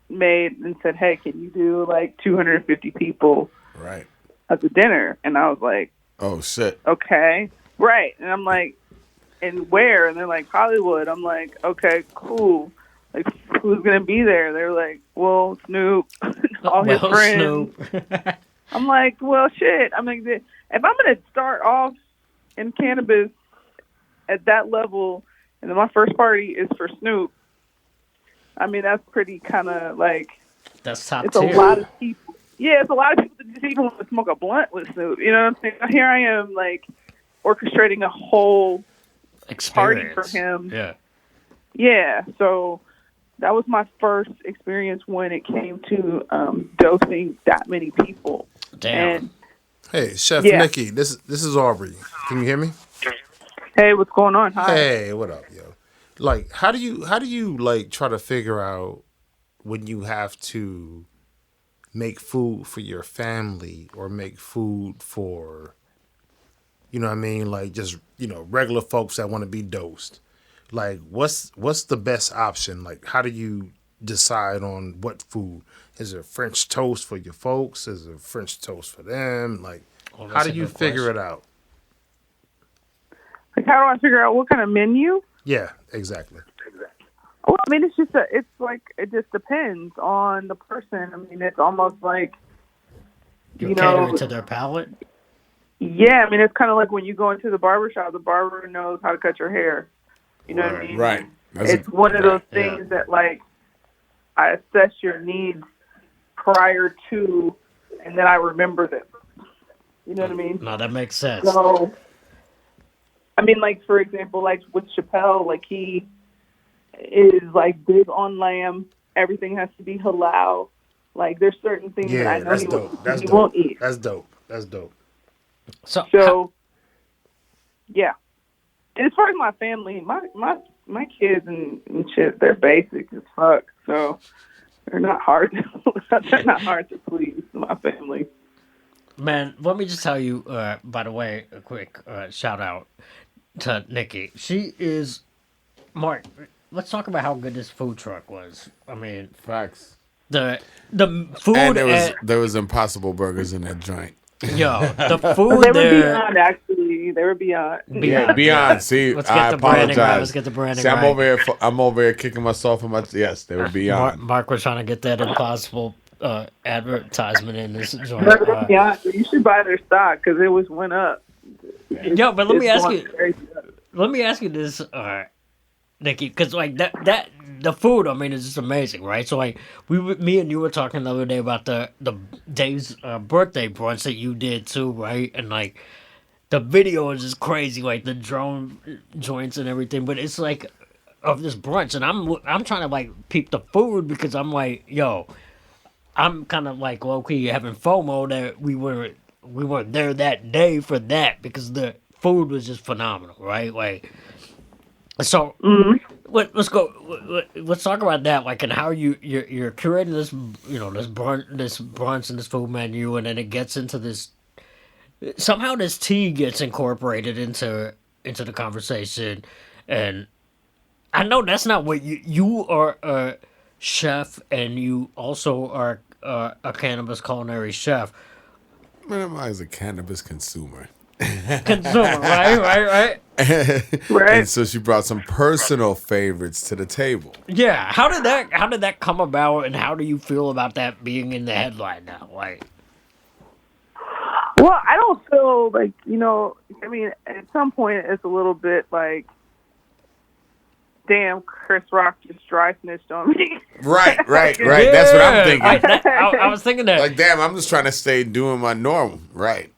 made and said, hey, can you do 250 people Right. at the dinner? And I was like, Oh, shit. okay, right. And I'm like, and where? And they're like, Hollywood. I'm like, okay, cool. who's gonna be there? They're like, well, Snoop, all his friends. Snoop. I'm like, well, shit. I'm like, if I'm gonna start off in cannabis at that level, and then my first party is for Snoop, I mean, that's pretty kind of like, That's top it's tier. a lot of people. Yeah, it's a lot of people that just even want to smoke a blunt with Snoop. You know what I'm saying? Here I am, like, orchestrating a whole party for him. Yeah. Yeah, so that was my first experience when it came to dosing that many people. Damn. And, Hey, Chef Yeah. Nikki, this is Aubrey. Can you hear me? hey, what's going on? Hi. Hey, what up, yo? Like, how do you like try to figure out when you have to make food for your family or make food for, you know what I mean, like just, regular folks that want to be dosed? Like, what's the best option? Like, how do you decide on what food? Is it French toast for your folks? Is it French toast for them? Like, Well, how that's do a you good figure question. it out? Like, how do I figure out what kind of menu? Yeah, exactly. Well, I mean, it just depends on the person. I mean, it's almost like, You're catering to their palate? yeah, I mean, it's kind of like when you go into the barber shop, the barber knows how to cut your hair. You know what I mean? Right. It's one of those things that, like, I assess your needs prior to, and then I remember them. You know what I mean? No, that makes sense. So, I mean, like, for example, like with Chappelle, like, he is, like, big on lamb. Everything has to be halal. Like, there's certain things that I Yeah, know that's he, dope. That's he dope. won't eat. That's dope. That's dope. So, yeah. And as far as my family, my kids and shit, they're basic as fuck. So they're not hard. They're not hard to please. My family. Man, let me just tell you, by the way, a quick shout out to Nikki. She is, Mark, let's talk about how good this food truck was. I mean, Facts. the food And at, there was Impossible Burgers in that joint. yo, the But food they were there. beyond, actually. They were beyond. Yeah, beyond. See, Let's get I the branding right. apologize. Let's get the branding See, right. I'm over here kicking myself in my. Yes, they were beyond. Mark was trying to get that impossible advertisement in this joint. But they're beyond. You should buy their stock because it went up. Yo, but let me It's ask going you. crazy up. Let me ask you this, Nikki, because like that the food, I mean, is just amazing, right? So like me and you were talking the other day about the Dave's birthday brunch that you did too, right? And like the video is just crazy, like the drone joints and everything. But it's like of this brunch, and I'm trying to like peep the food because I'm like, yo, I'm kind of like low key having FOMO that we weren't there that day for that because the food was just phenomenal, right? Like. So let's go. Let's talk about that. Like, and how you're curating this, this brunch and this food menu, and then it gets into this. Somehow, this tea gets incorporated into the conversation, and I know that's not what you are a chef, and you also are a cannabis culinary chef. Man, I'm always a cannabis consumer. Consumer, right. Right. And so she brought some personal favorites to the table. Yeah, how did that come about, and how do you feel about that being in the headline now? Like, Well, I don't feel like, I mean, at some point it's a little bit like, damn, Chris Rock just dry snitched on me. Right. That's what I'm thinking. I was thinking that. Like, damn, I'm just trying to stay doing my normal. Right.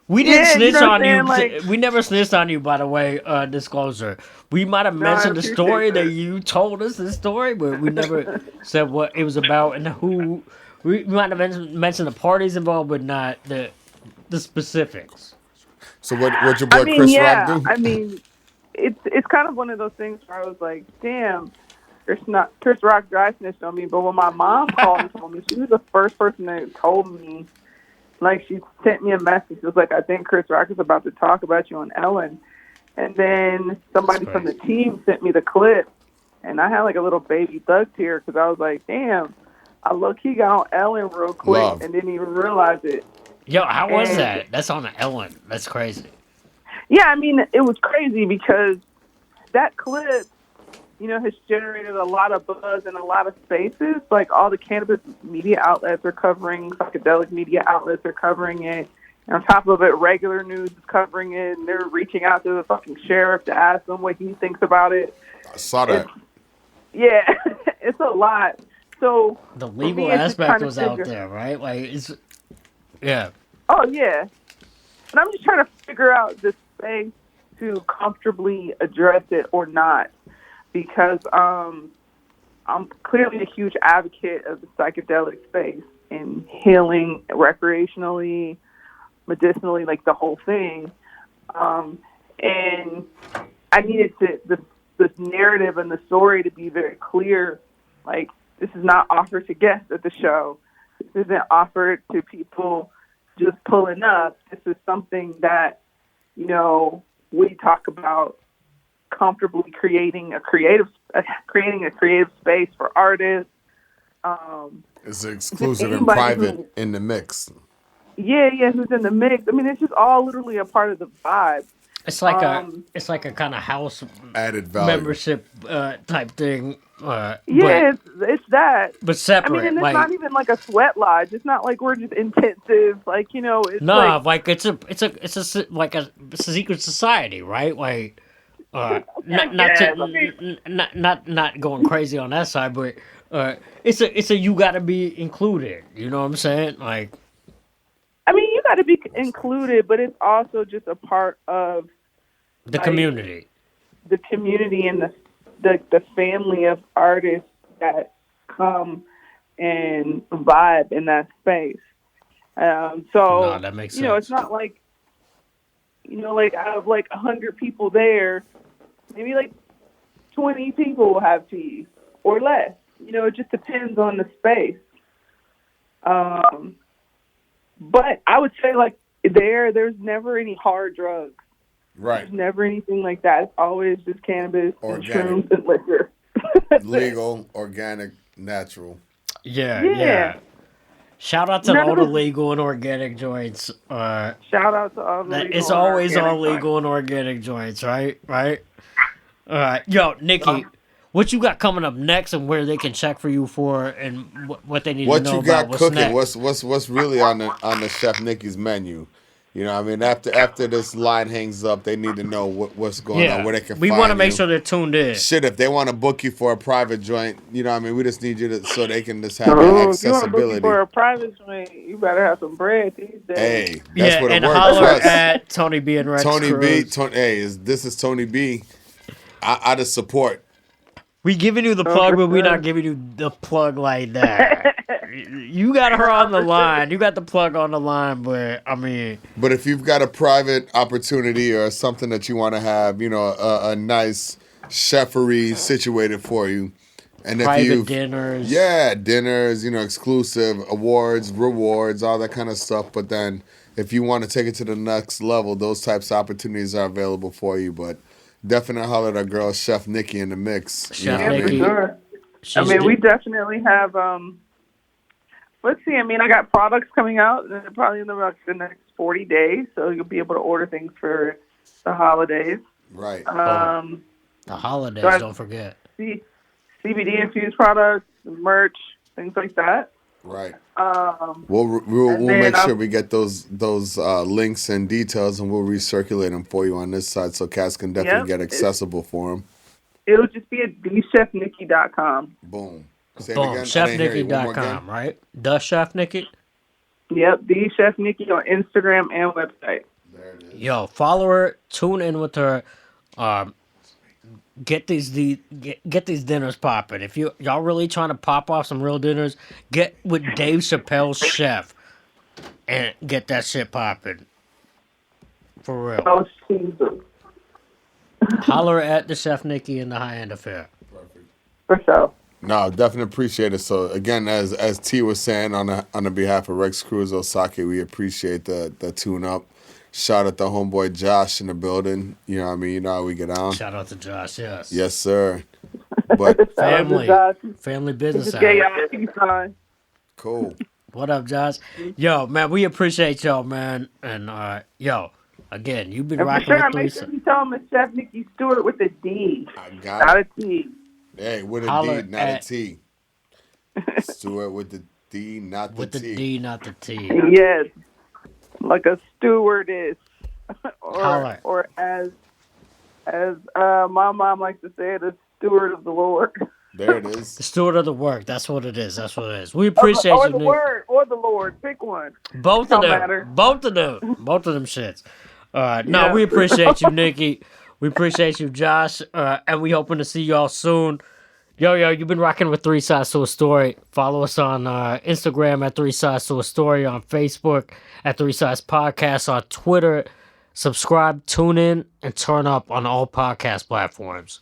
We didn't Yeah, snitch you know on what you. I'm saying? Like- We never snitched on you, by the way. Disclosure. We might have mentioned the appreciate story that that. you told us the story, but we never said what it was about and who. We might have mentioned the parties involved, but not the specifics. So what'd your boy Chris Rock do? I mean, it's kind of one of those things where I was like, damn, Chris Rock dry snitched on me. But when my mom called and told me, she was the first person that told me. Like, she sent me a message. It was like, I think Chris Rock is about to talk about you on Ellen. And then somebody from the team sent me the clip. And I had, like, a little baby thug tear because I was like, damn, I low-key got on Ellen real quick Love. and didn't even realize it. Yo, how was And- that? That's on Ellen. That's crazy. Yeah, I mean, it was crazy because that clip has generated a lot of buzz in a lot of spaces. Like all the cannabis media outlets are covering, psychedelic media outlets are covering it. And on top of it, regular news is covering it, and they're reaching out to the fucking sheriff to ask him what he thinks about it. I saw that. Yeah, it's a lot. So The for me, legal it's just trying aspect to was out figure- there, right? Like, it's, yeah. Oh yeah, and I'm just trying to figure out the space to comfortably address it or not, because I'm clearly a huge advocate of the psychedelic space and healing recreationally, medicinally, like the whole thing. And I needed this narrative and the story to be very clear. Like, this is not offered to guests at the show. This isn't offered to people just pulling up. This is something that, we talk about comfortably creating a creative space for artists. It's exclusive and anybody private in the mix. Yeah, who's in the mix. I mean, it's just all literally a part of the vibe. It's like a kind of house Added value. membership type thing. It's that. But separate. I mean, and it's like, not even like a sweat lodge. It's not like we're just intensive. Like, it's no, like it's a secret society, right? Like, not going crazy on that side, but it's a you gotta be included. You know what I'm saying? Like, I mean, you got to be included, but it's also just a part of the community. The community and the family of artists that come and vibe in that space. So that makes sense. It's not like like out of like 100 people there, maybe like 20 people will have teas or less. It just depends on the space. But I would say like there's never any hard drugs. Right. There's never anything like that. It's always just cannabis and shrooms and liquor. Legal, organic, natural. Yeah. Shout out to all the legal and organic joints. Shout out to all the legal. It's always all legal and organic joints, right? Right. All right, yo, Nikki, what you got coming up next, and where they can check for you for, and what they need to know about what's cooking? next? What's really on the Chef Nikki's menu? I mean, after this line hangs up, they need to know what's going on, where they can. We want to make sure they're tuned in. Shit, if they want to book you for a private joint, I mean, we just need you so they can just have that accessibility. If you want to book you for a private joint, you better have some bread these days. Hey, that's what it and works. holler at Tony B and Rex Tony Cruz. B. This is Tony B. Out of support. We giving you the plug, but we not giving you the plug like that. You got her on the line. You got the plug on the line, but I mean. But if you've got a private opportunity or something that you want to have, a nice chefery situated for you, and if private dinners. Yeah, dinners. Exclusive awards, rewards, all that kind of stuff. But then, if you want to take it to the next level, those types of opportunities are available for you. But definitely holler at our girl Chef Nikki in the mix. Chef Nikki. For sure. I mean, we definitely have. Let's see. I mean, I got products coming out probably in the next 40 days, so you'll be able to order things for the holidays. Right. The holidays. Don't forget. CBD infused products, merch, things like that. Right. We'll make sure we get those links and details, and we'll recirculate them for you on this side, so cats can definitely get accessible for them. It'll just be at thechefnikki.com. Boom. Say it again. Chefnikki.com, right? The Chef Nikki? Yep, the Chef Nikki on Instagram and website. There it is. Yo, follow her, tune in with her. Get these dinners popping. If y'all really trying to pop off some real dinners, get with Dave Chappelle's chef and get that shit popping. For real. Oh, Jesus. Holler at the Chef Nikki in the High End Affair. Perfect. For sure. No, definitely appreciate it. So again, as T was saying on the behalf of Rex Cruz Osake, we appreciate the tune up. Shout out to homeboy Josh in the building. You know what I mean? You know how we get on. Shout out to Josh, yes. Yes, sir. But family business. Cool. What up, Josh? Yo, man, we appreciate y'all, man. And yo, again, you've been rocking with Make sure you tell him it's Chef Nikki Stewart with a D. I got not it. a T. Hey, with a Holler D, not at- a T. Stewart with the D, not the with the T. D, not the T. Yes, like a stewardess, Holler. or as my mom likes to say it, a steward of the Lord. There it is. The steward of the work. That's what it is. That's what it is. We appreciate or you, the Nick. word, or the Lord. Pick one. Both of Don't them. matter. Both of them. Both of them shits. No, Yeah. we appreciate you, Nikki. We appreciate you, Josh. And we hoping to see y'all soon. Yo, you've been rocking with 3 Sides to a Story. Follow us on Instagram at 3 Sides to a Story, on Facebook at 3 Sides Podcast, on Twitter. Subscribe, tune in, and turn up on all podcast platforms.